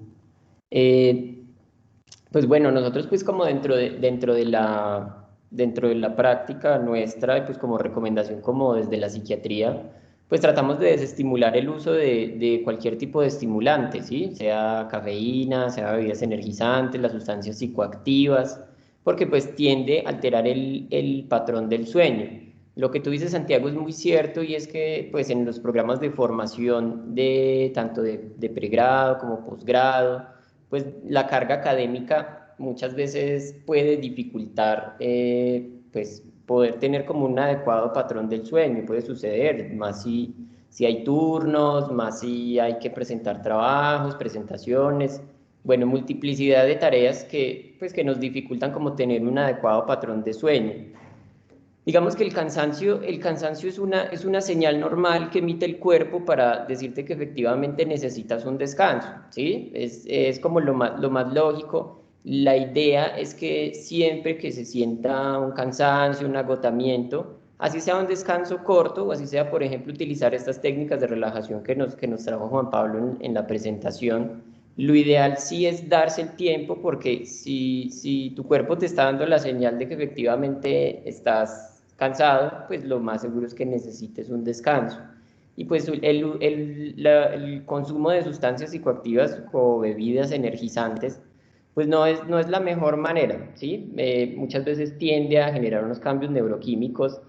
Pues bueno, nosotros pues como dentro de la práctica nuestra, pues como recomendación como desde la psiquiatría, pues tratamos de desestimular el uso de cualquier tipo de estimulante, ¿sí? Sea cafeína, sea bebidas energizantes, las sustancias psicoactivas, porque pues tiende a alterar el patrón del sueño. Lo que tú dices, Santiago, es muy cierto, y es que pues en los programas de formación de tanto de pregrado como posgrado, pues la carga académica muchas veces puede dificultar pues poder tener como un adecuado patrón del sueño. Puede suceder, más si hay turnos, más si hay que presentar trabajos, presentaciones, bueno, multiplicidad de tareas pues, que nos dificultan como tener un adecuado patrón de sueño. Digamos que el cansancio es una señal normal que emite el cuerpo para decirte que efectivamente necesitas un descanso, ¿sí? Es como lo más lógico. La idea es que siempre que se sienta un cansancio, un agotamiento, así sea un descanso corto o así sea, por ejemplo, utilizar estas técnicas de relajación que nos trajo Juan Pablo en la presentación, lo ideal sí es darse el tiempo, porque si tu cuerpo te está dando la señal de que efectivamente estás cansado, pues lo más seguro es que necesites un descanso. Y pues el consumo de sustancias psicoactivas o bebidas energizantes, pues no es la mejor manera, ¿sí? Muchas veces tiende a generar unos cambios neuroquímicos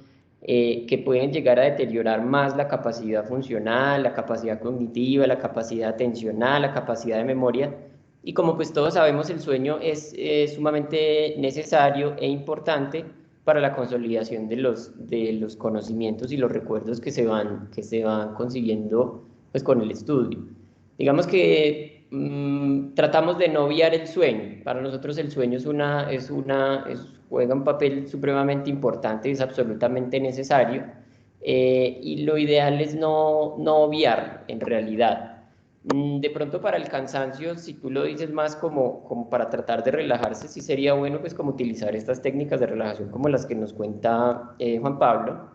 que pueden llegar a deteriorar más la capacidad funcional, la capacidad cognitiva, la capacidad atencional, la capacidad de memoria. Y como pues todos sabemos, el sueño es sumamente necesario e importante para la consolidación de los conocimientos y los recuerdos que se van consiguiendo pues, con el estudio. Digamos que tratamos de no obviar el sueño. Para nosotros el sueño juega un papel supremamente importante y es absolutamente necesario. Y lo ideal es no obviarlo en realidad. De pronto para el cansancio, si tú lo dices más como para tratar de relajarse, sí sería bueno pues como utilizar estas técnicas de relajación como las que nos cuenta Juan Pablo.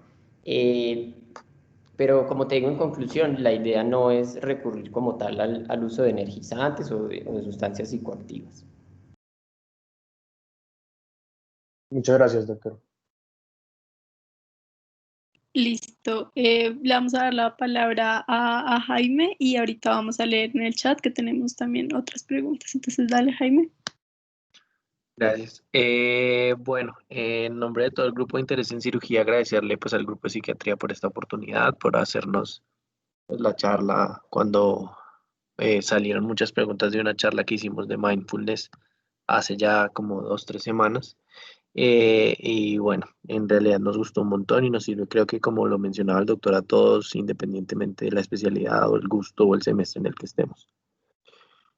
Pero como te digo, en conclusión, la idea no es recurrir como tal al uso de energizantes o de sustancias psicoactivas. Muchas gracias, doctor. Listo. Le vamos a dar la palabra a Jaime y ahorita vamos a leer en el chat que tenemos también otras preguntas. Entonces, dale, Jaime. Gracias. Bueno, en nombre de todo el grupo de interés en cirugía, agradecerle pues al grupo de psiquiatría por esta oportunidad, por hacernos pues, la charla cuando salieron muchas preguntas de una charla que hicimos de mindfulness hace ya como 2, 3 semanas. Y bueno, en realidad nos gustó un montón y nos sirve, creo que como lo mencionaba el doctor, a todos, independientemente de la especialidad o el gusto o el semestre en el que estemos.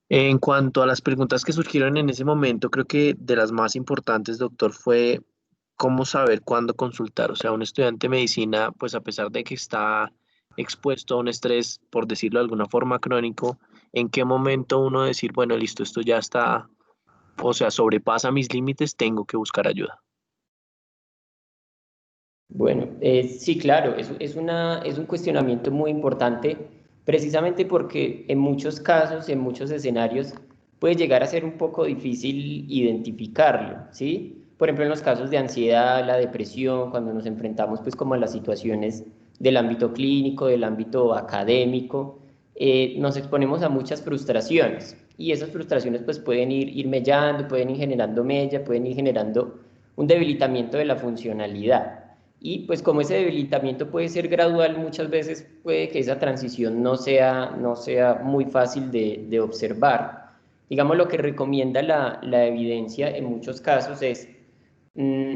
En cuanto a las preguntas que surgieron en ese momento, creo que de las más importantes, doctor, fue cómo saber cuándo consultar. O sea, un estudiante de medicina, pues a pesar de que está expuesto a un estrés, por decirlo de alguna forma, crónico, ¿en qué momento uno decir, bueno, listo, esto ya está, o sea, sobrepasa mis límites, tengo que buscar ayuda? Bueno, sí, claro, es un cuestionamiento muy importante, precisamente porque en muchos casos, en muchos escenarios, puede llegar a ser un poco difícil identificarlo, ¿sí? Por ejemplo, en los casos de ansiedad, la depresión, cuando nos enfrentamos pues como a las situaciones del ámbito clínico, del ámbito académico, nos exponemos a muchas frustraciones y esas frustraciones pues pueden ir mellando, pueden ir generando mella, pueden ir generando un debilitamiento de la funcionalidad. Y pues como ese debilitamiento puede ser gradual, muchas veces puede que esa transición no sea muy fácil de observar. Digamos, lo que recomienda la evidencia en muchos casos es, mm,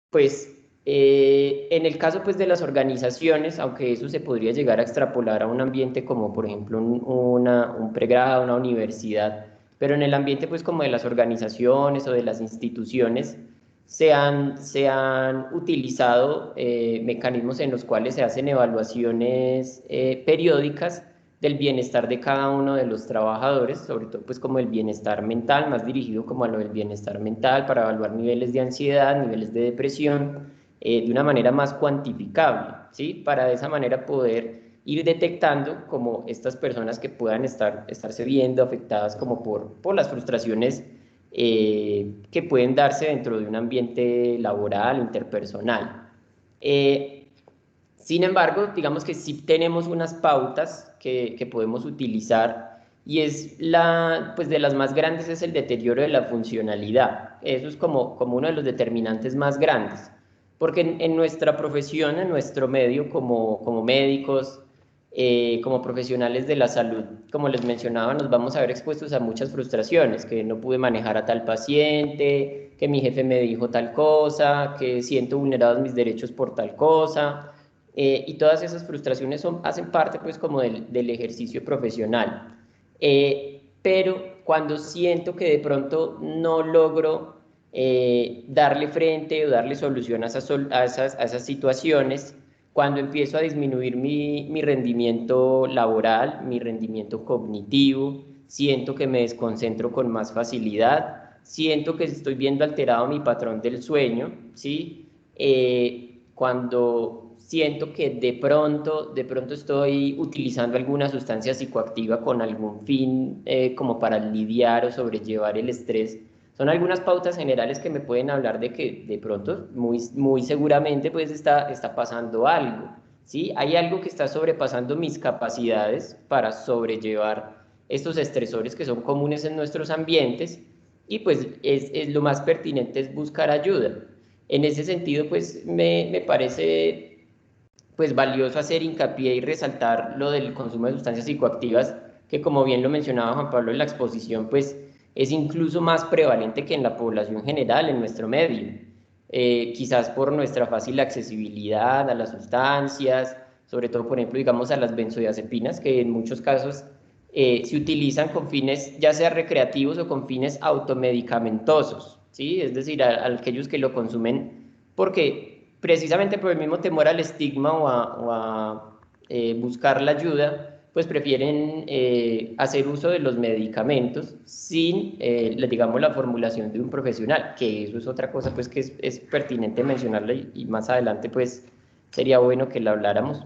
pues, en el caso pues de las organizaciones, aunque eso se podría llegar a extrapolar a un ambiente como por ejemplo un pregrado, una universidad, pero en el ambiente pues como de las organizaciones o de las instituciones, se han utilizado mecanismos en los cuales se hacen evaluaciones periódicas del bienestar de cada uno de los trabajadores, sobre todo pues como el bienestar mental, más dirigido como a lo del bienestar mental, para evaluar niveles de ansiedad, niveles de depresión, de una manera más cuantificable, ¿sí? Para de esa manera poder ir detectando como estas personas que puedan estarse viendo afectadas como por las frustraciones que pueden darse dentro de un ambiente laboral, interpersonal. Sin embargo, digamos que sí tenemos unas pautas que podemos utilizar y pues de las más grandes es el deterioro de la funcionalidad. Eso es como uno de los determinantes más grandes, porque en nuestra profesión, en nuestro medio como médicos, como profesionales de la salud, como les mencionaba, nos vamos a ver expuestos a muchas frustraciones, que no pude manejar a tal paciente, que mi jefe me dijo tal cosa, que siento vulnerados mis derechos por tal cosa, y todas esas frustraciones hacen parte pues como del ejercicio profesional. Pero cuando siento que de pronto no logro darle frente o darle solución a esas situaciones, cuando empiezo a disminuir mi rendimiento laboral, mi rendimiento cognitivo, siento que me desconcentro con más facilidad, siento que estoy viendo alterado mi patrón del sueño, ¿sí? Cuando siento que de pronto estoy utilizando alguna sustancia psicoactiva con algún fin como para lidiar o sobrellevar el estrés. Son algunas pautas generales que me pueden hablar de que de pronto, muy, muy seguramente, pues está pasando algo, ¿sí? Hay algo que está sobrepasando mis capacidades para sobrellevar estos estresores que son comunes en nuestros ambientes y pues lo más pertinente es buscar ayuda. En ese sentido, pues me parece pues valioso hacer hincapié y resaltar lo del consumo de sustancias psicoactivas, que como bien lo mencionaba Juan Pablo en la exposición, pues es incluso más prevalente que en la población general, en nuestro medio. Quizás por nuestra fácil accesibilidad a las sustancias, sobre todo, por ejemplo, digamos a las benzodiazepinas, que en muchos casos se utilizan con fines ya sea recreativos o con fines automedicamentosos, ¿sí? Es decir, a aquellos que lo consumen porque precisamente por el mismo temor al estigma o a buscar la ayuda, pues prefieren hacer uso de los medicamentos sin, digamos, la formulación de un profesional, que eso es otra cosa pues que es pertinente mencionarla y más adelante pues sería bueno que la habláramos.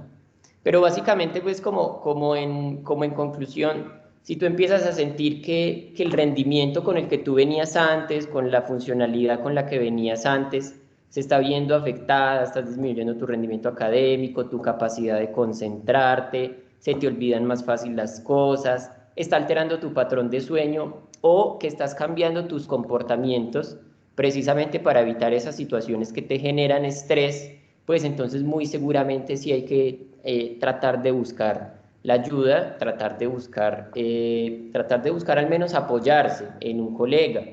Pero básicamente, pues como en conclusión, si tú empiezas a sentir que el rendimiento con el que tú venías antes, con la funcionalidad con la que venías antes, se está viendo afectada, estás disminuyendo tu rendimiento académico, tu capacidad de concentrarte, se te olvidan más fácil las cosas, está alterando tu patrón de sueño o que estás cambiando tus comportamientos precisamente para evitar esas situaciones que te generan estrés, pues entonces muy seguramente sí hay que tratar de buscar la ayuda, tratar de buscar al menos apoyarse en un colega,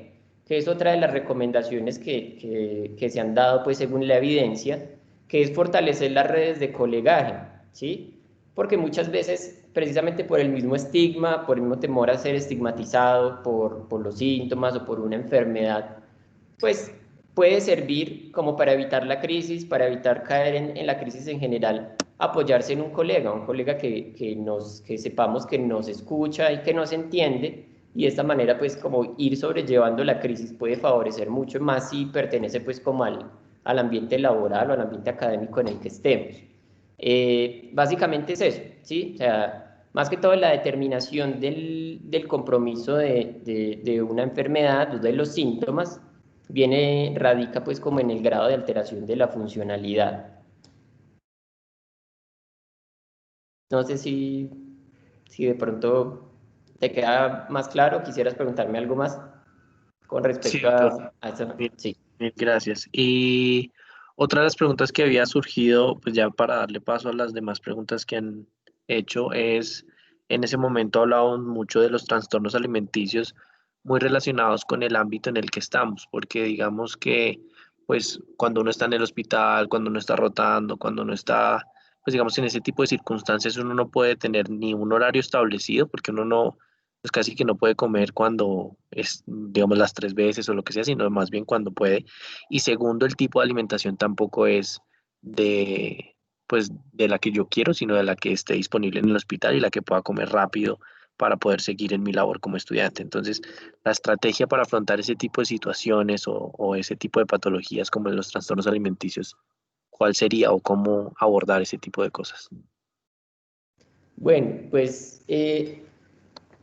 que es otra de las recomendaciones que se han dado pues según la evidencia, que es fortalecer las redes de colegaje, ¿sí? Porque muchas veces, precisamente por el mismo estigma, por el mismo temor a ser estigmatizado por los síntomas o por una enfermedad, pues puede servir como para evitar la crisis, para evitar caer en la crisis en general, apoyarse en un colega que sepamos que nos escucha y que nos entiende, y de esta manera pues como ir sobrellevando la crisis puede favorecer mucho más si pertenece pues como al ambiente laboral o al ambiente académico en el que estemos. Básicamente es eso, ¿sí? O sea, más que todo la determinación del compromiso de una enfermedad, de los síntomas, radica pues como en el grado de alteración de la funcionalidad. No sé si de pronto te queda más claro, quisieras preguntarme algo más con Sí, respecto doctor. a eso. Sí. Mil gracias. Y otra de las preguntas que había surgido, pues ya para darle paso a las demás preguntas que han hecho, es, en ese momento hablábamos mucho de los trastornos alimenticios muy relacionados con el ámbito en el que estamos, porque digamos que, pues cuando uno está en el hospital, cuando uno está rotando, cuando uno está, pues digamos en ese tipo de circunstancias, uno no puede tener ni un horario establecido, porque uno no pues casi que no puede comer cuando es, digamos, las 3 veces o lo que sea, sino más bien cuando puede. Y segundo, el tipo de alimentación tampoco es de, pues, de la que yo quiero, sino de la que esté disponible en el hospital y la que pueda comer rápido para poder seguir en mi labor como estudiante. Entonces, la estrategia para afrontar ese tipo de situaciones o ese tipo de patologías como los trastornos alimenticios, ¿cuál sería o cómo abordar ese tipo de cosas? Bueno, pues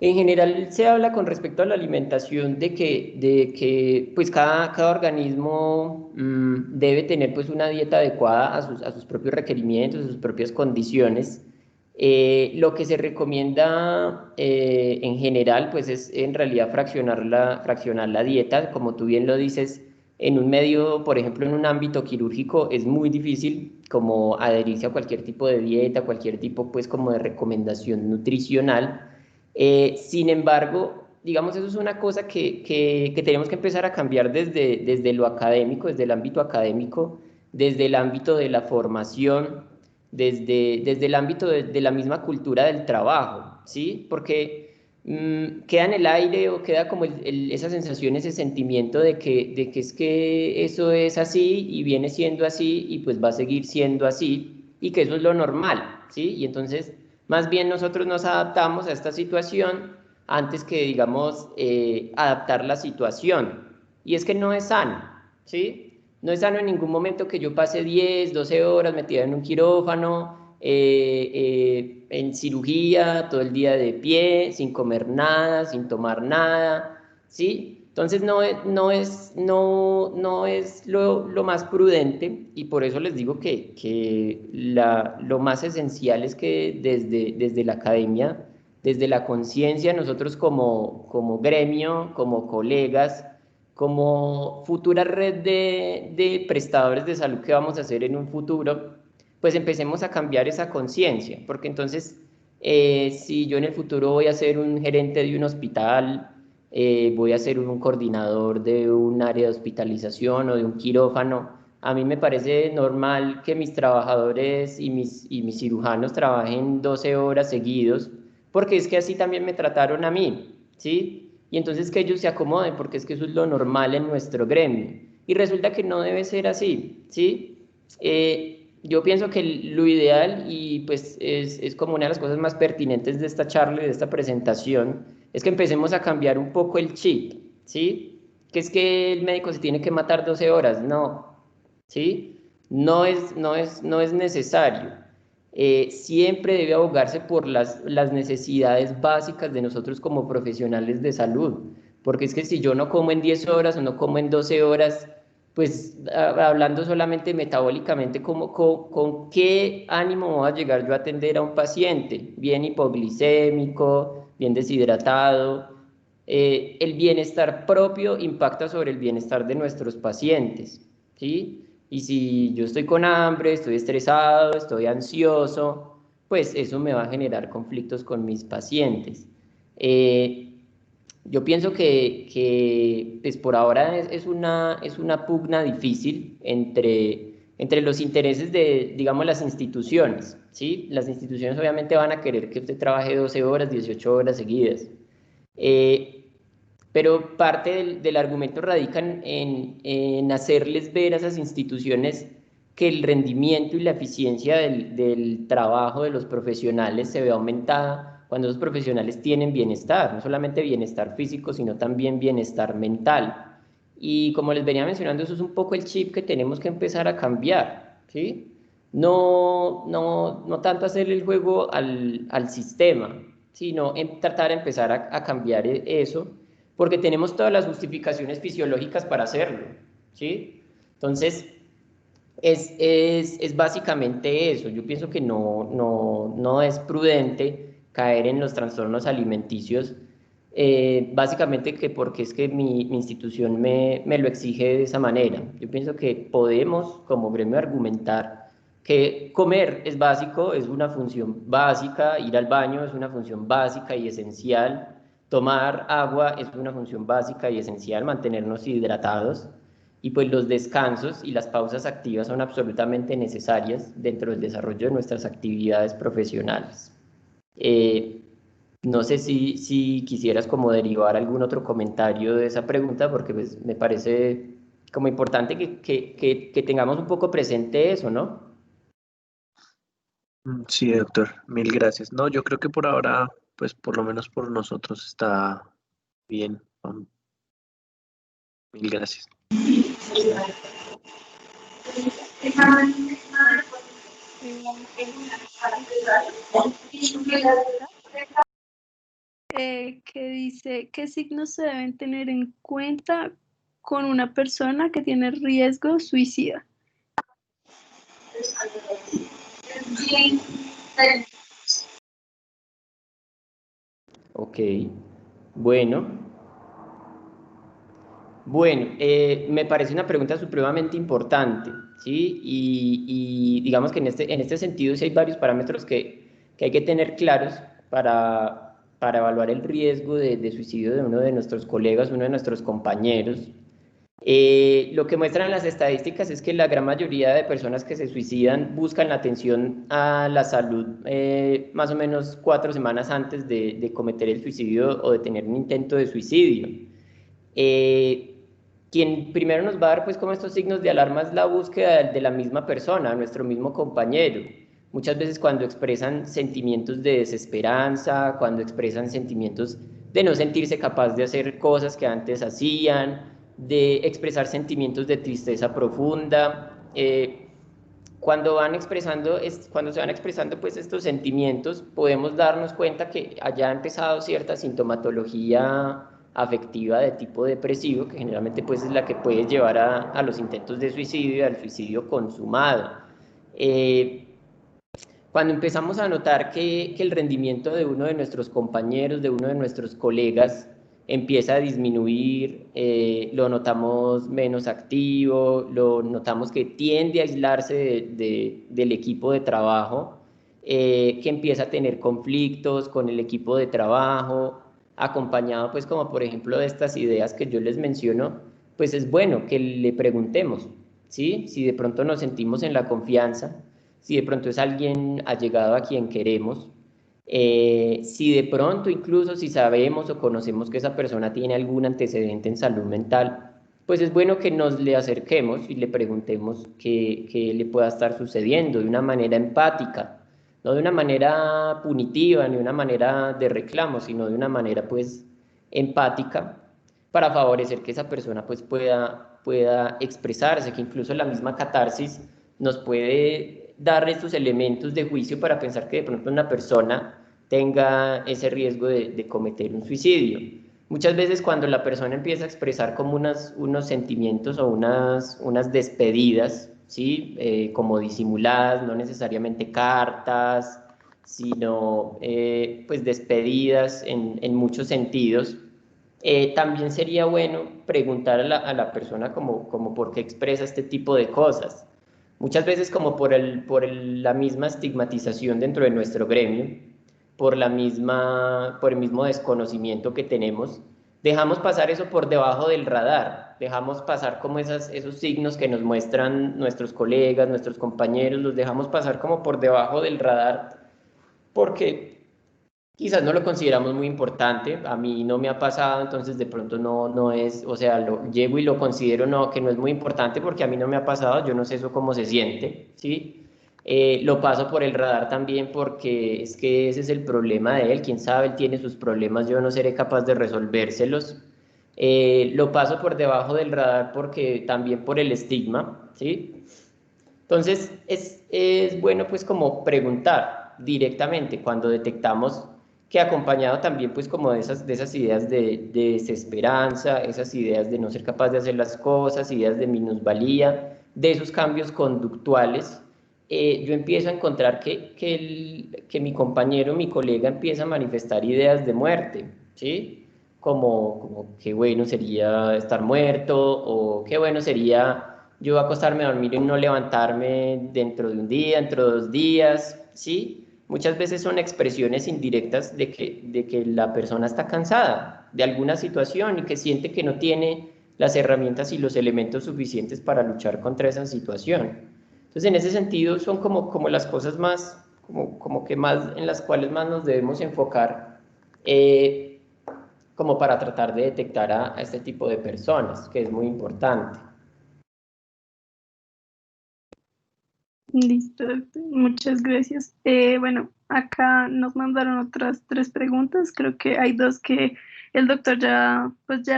en general se habla con respecto a la alimentación de que pues cada organismo debe tener pues una dieta adecuada a sus propios requerimientos, a sus propias condiciones. Lo que se recomienda en general pues es en realidad fraccionar la dieta, como tú bien lo dices, en un medio, por ejemplo, en un ámbito quirúrgico es muy difícil como adherirse a cualquier tipo de dieta, cualquier tipo pues como de recomendación nutricional. Sin embargo, digamos, eso es una cosa que tenemos que empezar a cambiar desde lo académico, desde el ámbito académico, desde el ámbito de la formación, desde el ámbito de la misma cultura del trabajo, ¿sí? Porque queda en el aire o queda como esa sensación, ese sentimiento de que es que eso es así y viene siendo así y pues va a seguir siendo así y que eso es lo normal, ¿sí? Y entonces más bien nosotros nos adaptamos a esta situación antes que, digamos, adaptar la situación. Y es que no es sano, ¿sí? No es sano en ningún momento que yo pase 10, 12 horas metida en un quirófano, en cirugía, todo el día de pie, sin comer nada, sin tomar nada, ¿sí? Entonces no es lo más prudente, y por eso les digo que lo más esencial es que desde la academia, desde la conciencia, nosotros como gremio, como colegas, como futura red de prestadores de salud que vamos a hacer en un futuro, pues empecemos a cambiar esa conciencia, porque entonces si yo en el futuro voy a ser un gerente de un hospital, voy a ser un coordinador de un área de hospitalización o de un quirófano, a mí me parece normal que mis trabajadores y mis cirujanos trabajen 12 horas seguidos, porque es que así también me trataron a mí, ¿sí? Y entonces que ellos se acomoden, porque es que eso es lo normal en nuestro gremio. Y resulta que no debe ser así, ¿sí? Yo pienso que lo ideal, y pues es como una de las cosas más pertinentes de esta charla y de esta presentación, es que empecemos a cambiar un poco el chip, ¿sí? Que es que el médico se tiene que matar 12 horas, no, ¿sí? No es necesario. Siempre debe abogarse por las necesidades básicas de nosotros como profesionales de salud, porque es que si yo no como en 10 horas o no como en 12 horas, pues hablando solamente metabólicamente, ¿con qué ánimo voy a llegar yo a atender a un paciente? Bien hipoglicémico, bien deshidratado. El bienestar propio impacta sobre el bienestar de nuestros pacientes, ¿sí? Y si yo estoy con hambre, estoy estresado, estoy ansioso, pues eso me va a generar conflictos con mis pacientes. Yo pienso que pues por ahora es una pugna difícil entre los intereses de, digamos, las instituciones, ¿sí? Las instituciones obviamente van a querer que usted trabaje 12 horas, 18 horas seguidas. Pero parte del argumento radica en hacerles ver a esas instituciones que el rendimiento y la eficiencia del trabajo de los profesionales se ve aumentada cuando los profesionales tienen bienestar, no solamente bienestar físico, sino también bienestar mental. Y como les venía mencionando, eso es un poco el chip que tenemos que empezar a cambiar, ¿sí? No tanto hacer el juego al sistema, sino tratar de empezar a cambiar eso, porque tenemos todas las justificaciones fisiológicas para hacerlo, ¿sí? Entonces, es básicamente eso. Yo pienso que no es prudente caer en los trastornos alimenticios, básicamente que porque es que mi institución me lo exige de esa manera. Yo pienso que podemos como gremio argumentar que comer es básico, es una función básica, ir al baño es una función básica y esencial, tomar agua es una función básica y esencial, mantenernos hidratados, y pues los descansos y las pausas activas son absolutamente necesarias dentro del desarrollo de nuestras actividades profesionales. No sé si quisieras como derivar algún otro comentario de esa pregunta, porque pues me parece como importante que tengamos un poco presente eso, ¿no? Sí, doctor, mil gracias. No, yo creo que por ahora, pues por lo menos por nosotros está bien. Mil gracias. Que dice, ¿qué signos se deben tener en cuenta con una persona que tiene riesgo suicida? Ok, bueno. Bueno, me parece una pregunta supremamente importante, ¿sí? Y digamos que en este sentido sí hay varios parámetros que hay que tener claros para evaluar el riesgo de suicidio de uno de nuestros colegas, uno de nuestros compañeros. Lo que muestran las estadísticas es que la gran mayoría de personas que se suicidan buscan la atención a la salud más o menos 4 semanas antes de cometer el suicidio o de tener un intento de suicidio. Quien primero nos va a dar pues como estos signos de alarma es la búsqueda de la misma persona, nuestro mismo compañero. Muchas veces cuando expresan sentimientos de desesperanza, cuando expresan sentimientos de no sentirse capaz de hacer cosas que antes hacían, de expresar sentimientos de tristeza profunda. Cuando se van expresando pues estos sentimientos, podemos darnos cuenta que haya empezado cierta sintomatología afectiva de tipo depresivo, que generalmente pues es la que puede llevar a los intentos de suicidio y al suicidio consumado. Cuando empezamos a notar que el rendimiento de uno de nuestros compañeros, de uno de nuestros colegas, empieza a disminuir, lo notamos menos activo, lo notamos que tiende a aislarse del equipo de trabajo, que empieza a tener conflictos con el equipo de trabajo, acompañado pues como por ejemplo de estas ideas que yo les menciono, pues es bueno que le preguntemos, ¿sí? Si de pronto nos sentimos en la confianza, si de pronto es alguien allegado a quien queremos, si de pronto incluso si sabemos o conocemos que esa persona tiene algún antecedente en salud mental, pues es bueno que nos le acerquemos y le preguntemos qué le pueda estar sucediendo de una manera empática, no de una manera punitiva ni de una manera de reclamo, sino de una manera pues empática para favorecer que esa persona pues pueda expresarse, que incluso la misma catarsis nos puede dar estos elementos de juicio para pensar que de pronto una persona tenga ese riesgo de cometer un suicidio. Muchas veces cuando la persona empieza a expresar como unos sentimientos o unas despedidas, ¿sí? Como disimuladas, no necesariamente cartas, sino pues despedidas en muchos sentidos, también sería bueno preguntar a la persona como por qué expresa este tipo de cosas. Muchas veces como por la misma estigmatización dentro de nuestro gremio, por el mismo desconocimiento que tenemos, dejamos pasar eso por debajo del radar, dejamos pasar como esos signos que nos muestran nuestros colegas, nuestros compañeros, los dejamos pasar como por debajo del radar porque quizás no lo consideramos muy importante, a mí no me ha pasado, entonces de pronto no es, o sea, llego y lo considero que no es muy importante porque a mí no me ha pasado, yo no sé eso cómo se siente, ¿sí? Lo paso por el radar también porque es que ese es el problema de él, quién sabe, él tiene sus problemas, yo no seré capaz de resolvérselos. Lo paso por debajo del radar porque también por el estigma, ¿sí? Entonces es bueno pues como preguntar directamente cuando detectamos que acompañado también pues como de esas ideas de desesperanza, esas ideas de no ser capaz de hacer las cosas, ideas de minusvalía, de esos cambios conductuales, yo empiezo a encontrar que mi compañero, mi colega empieza a manifestar ideas de muerte, ¿sí? Como qué bueno sería estar muerto o qué bueno sería yo acostarme a dormir y no levantarme dentro de un día, dentro de 2 días, ¿sí? Muchas veces son expresiones indirectas de que la persona está cansada de alguna situación y que siente que no tiene las herramientas y los elementos suficientes para luchar contra esa situación. Entonces, en ese sentido, son como las cosas más, como que más, en las cuales más nos debemos enfocar, como para tratar de detectar a este tipo de personas, que es muy importante. Listo, doctor. Muchas gracias. Bueno, acá nos mandaron otras 3 preguntas. Creo que hay 2 que el doctor ya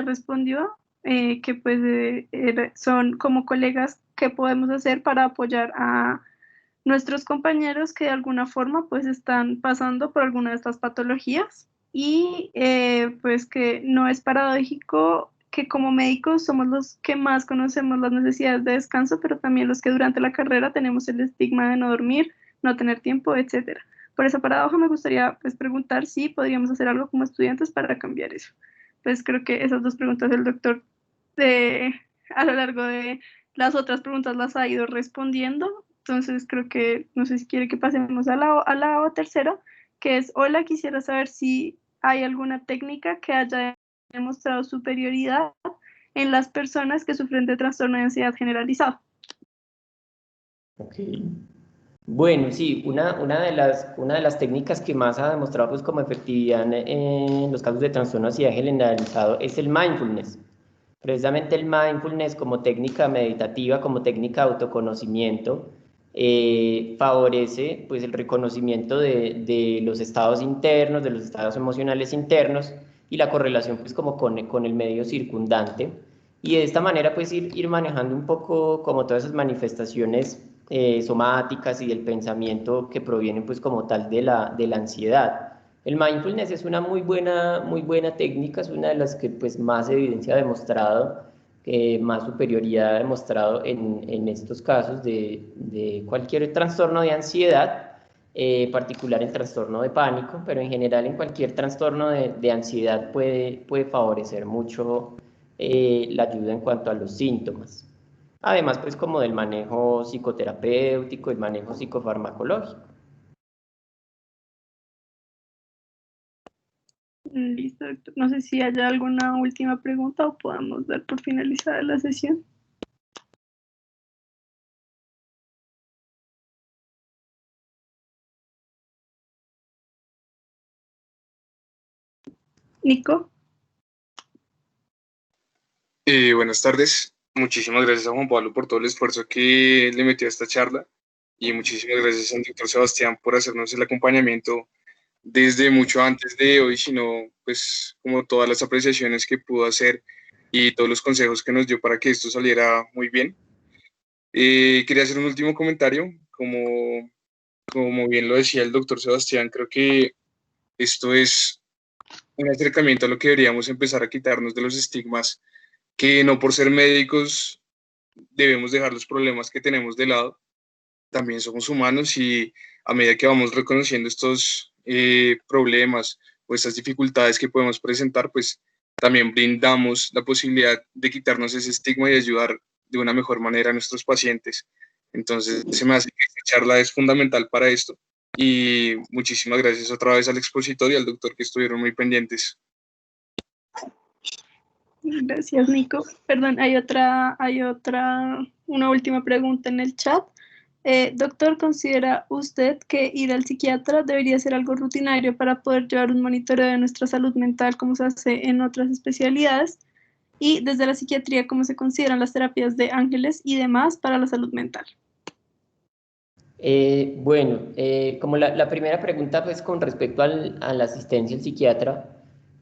respondió, que pues son como colegas, ¿qué podemos hacer para apoyar a nuestros compañeros que de alguna forma pues están pasando por alguna de estas patologías? Y pues que no es paradójico que como médicos somos los que más conocemos las necesidades de descanso, pero también los que durante la carrera tenemos el estigma de no dormir, no tener tiempo, etcétera. Por esa paradoja me gustaría pues preguntar si podríamos hacer algo como estudiantes para cambiar eso. Pues creo que esas 2 preguntas el doctor a lo largo de las otras preguntas las ha ido respondiendo. Entonces creo que, no sé si quiere que pasemos a la tercera, que es, hola, quisiera saber si hay alguna técnica que haya demostrado superioridad en las personas que sufren de trastorno de ansiedad generalizado. Ok. Bueno, sí, una de las técnicas que más ha demostrado pues, como efectividad en los casos de trastorno de ansiedad generalizado es el mindfulness. Precisamente el mindfulness como técnica meditativa, como técnica de autoconocimiento, favorece pues, el reconocimiento de los estados internos, de los estados emocionales internos y la correlación pues, como con el medio circundante. Y de esta manera pues ir manejando un poco como todas esas manifestaciones somáticas y del pensamiento que provienen pues como tal de la ansiedad. El mindfulness es una muy buena técnica, es una de las que pues más evidencia ha demostrado, más superioridad ha demostrado en estos casos de cualquier trastorno de ansiedad, particular el trastorno de pánico, pero en general en cualquier trastorno de ansiedad puede favorecer mucho la ayuda en cuanto a los síntomas. Además, pues como del manejo psicoterapéutico, el manejo psicofarmacológico. Listo, doctor. No sé si haya alguna última pregunta o podamos dar por finalizada la sesión. Nico. Buenas tardes. Muchísimas gracias a Juan Pablo por todo el esfuerzo que le metió a esta charla y muchísimas gracias al doctor Sebastián por hacernos el acompañamiento desde mucho antes de hoy, sino pues como todas las apreciaciones que pudo hacer y todos los consejos que nos dio para que esto saliera muy bien. Quería hacer un último comentario, como bien lo decía el doctor Sebastián, creo que esto es un acercamiento a lo que deberíamos empezar a quitarnos de los estigmas, que no por ser médicos debemos dejar los problemas que tenemos de lado. También somos humanos y a medida que vamos reconociendo estos problemas o estas dificultades que podemos presentar, pues también brindamos la posibilidad de quitarnos ese estigma y ayudar de una mejor manera a nuestros pacientes. Entonces, se me hace que esta charla es fundamental para esto. Y muchísimas gracias otra vez al expositor y al doctor que estuvieron muy pendientes. Gracias, Nico. Perdón, una última pregunta en el chat. Doctor, ¿considera usted que ir al psiquiatra debería ser algo rutinario para poder llevar un monitoreo de nuestra salud mental como se hace en otras especialidades? Y desde la psiquiatría, ¿cómo se consideran las terapias de ángeles y demás para la salud mental? Bueno, como la primera pregunta, pues con respecto a la asistencia al psiquiatra,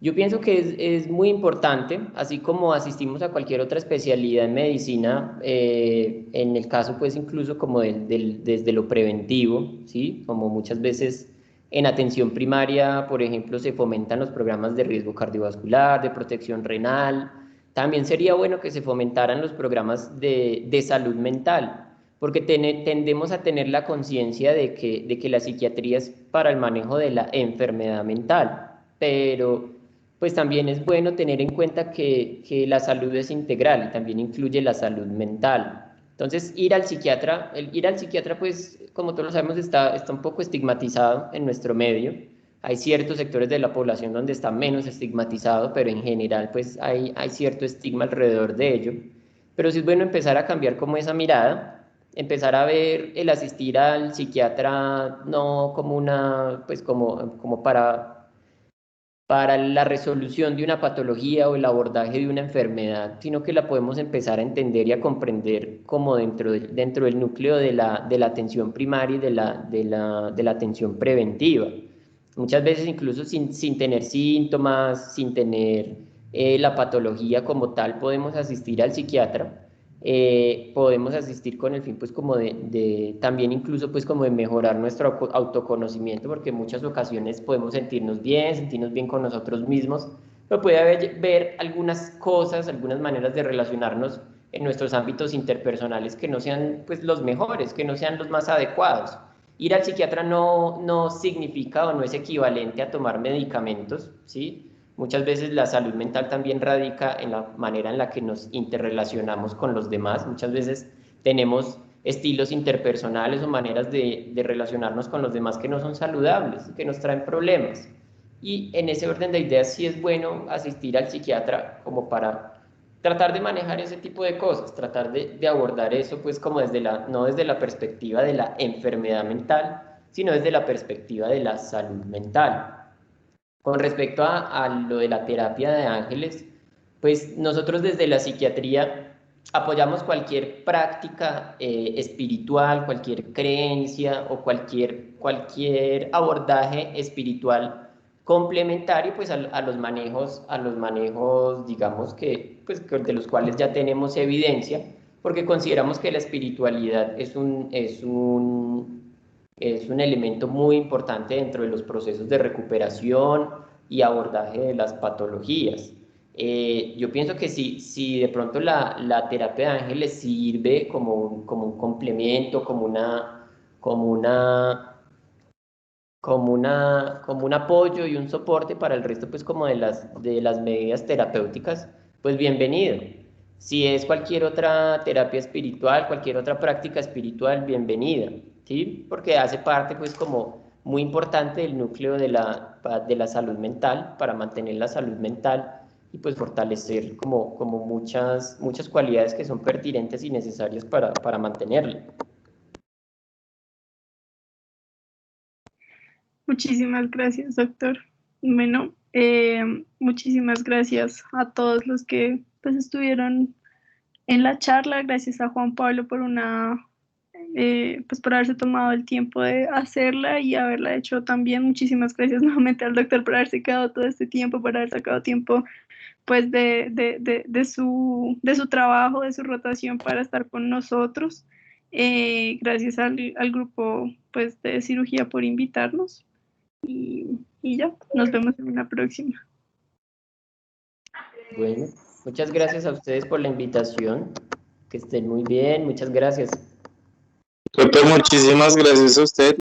yo pienso que es muy importante, así como asistimos a cualquier otra especialidad en medicina, en el caso pues incluso como desde lo preventivo, ¿sí? Como muchas veces en atención primaria, por ejemplo, se fomentan los programas de riesgo cardiovascular, de protección renal. También sería bueno que se fomentaran los programas de salud mental, porque tendemos a tener la conciencia de que la psiquiatría es para el manejo de la enfermedad mental, pero pues también es bueno tener en cuenta que la salud es integral y también incluye la salud mental. Entonces, ir al psiquiatra, pues, como todos lo sabemos, está un poco estigmatizado en nuestro medio. Hay ciertos sectores de la población donde está menos estigmatizado, pero en general, pues, hay cierto estigma alrededor de ello. Pero sí es bueno empezar a cambiar como esa mirada, empezar a ver el asistir al psiquiatra no como pues como para la resolución de una patología o el abordaje de una enfermedad, sino que la podemos empezar a entender y a comprender como dentro del núcleo de la atención primaria y de la atención preventiva. Muchas veces incluso sin tener síntomas, sin tener la patología como tal, podemos asistir al psiquiatra. Podemos asistir con el fin pues como también incluso pues como de mejorar nuestro autoconocimiento, porque en muchas ocasiones podemos sentirnos bien con nosotros mismos, pero puede haber algunas cosas, algunas maneras de relacionarnos en nuestros ámbitos interpersonales que no sean pues los mejores, que no sean los más adecuados. Ir al psiquiatra no significa o no es equivalente a tomar medicamentos, ¿sí? Muchas veces la salud mental también radica en la manera en la que nos interrelacionamos con los demás. Muchas veces tenemos estilos interpersonales o maneras de relacionarnos con los demás que no son saludables, que nos traen problemas. Y en ese orden de ideas sí es bueno asistir al psiquiatra como para tratar de manejar ese tipo de cosas, tratar de abordar eso pues como no desde la perspectiva de la enfermedad mental, sino desde la perspectiva de la salud mental. Con respecto a lo de la terapia de ángeles, pues nosotros desde la psiquiatría apoyamos cualquier práctica espiritual, cualquier creencia o cualquier abordaje espiritual complementario pues a los manejos, digamos pues, de los cuales ya tenemos evidencia, porque consideramos que la espiritualidad es un elemento muy importante dentro de los procesos de recuperación y abordaje de las patologías. Yo pienso que si de pronto la terapia de ángeles sirve como un complemento, como un apoyo y un soporte para el resto pues como de las medidas terapéuticas, pues bienvenido. Si es cualquier otra terapia espiritual, cualquier otra práctica espiritual, bienvenida, ¿sí? Porque hace parte pues como muy importante del núcleo de la salud mental, para mantener la salud mental y pues fortalecer como muchas cualidades que son pertinentes y necesarias para mantenerla. Muchísimas gracias, doctor. Bueno, muchísimas gracias a todos los que pues estuvieron en la charla. Gracias a Juan Pablo pues por haberse tomado el tiempo de hacerla y haberla hecho también. Muchísimas gracias nuevamente al doctor por haberse quedado todo este tiempo, por haber sacado tiempo pues de su trabajo, de su rotación para estar con nosotros. Gracias al grupo pues de cirugía por invitarnos y ya, nos vemos en una próxima. Bueno, muchas gracias a ustedes por la invitación, que estén muy bien, muchas gracias. Doctor, muchísimas gracias a usted.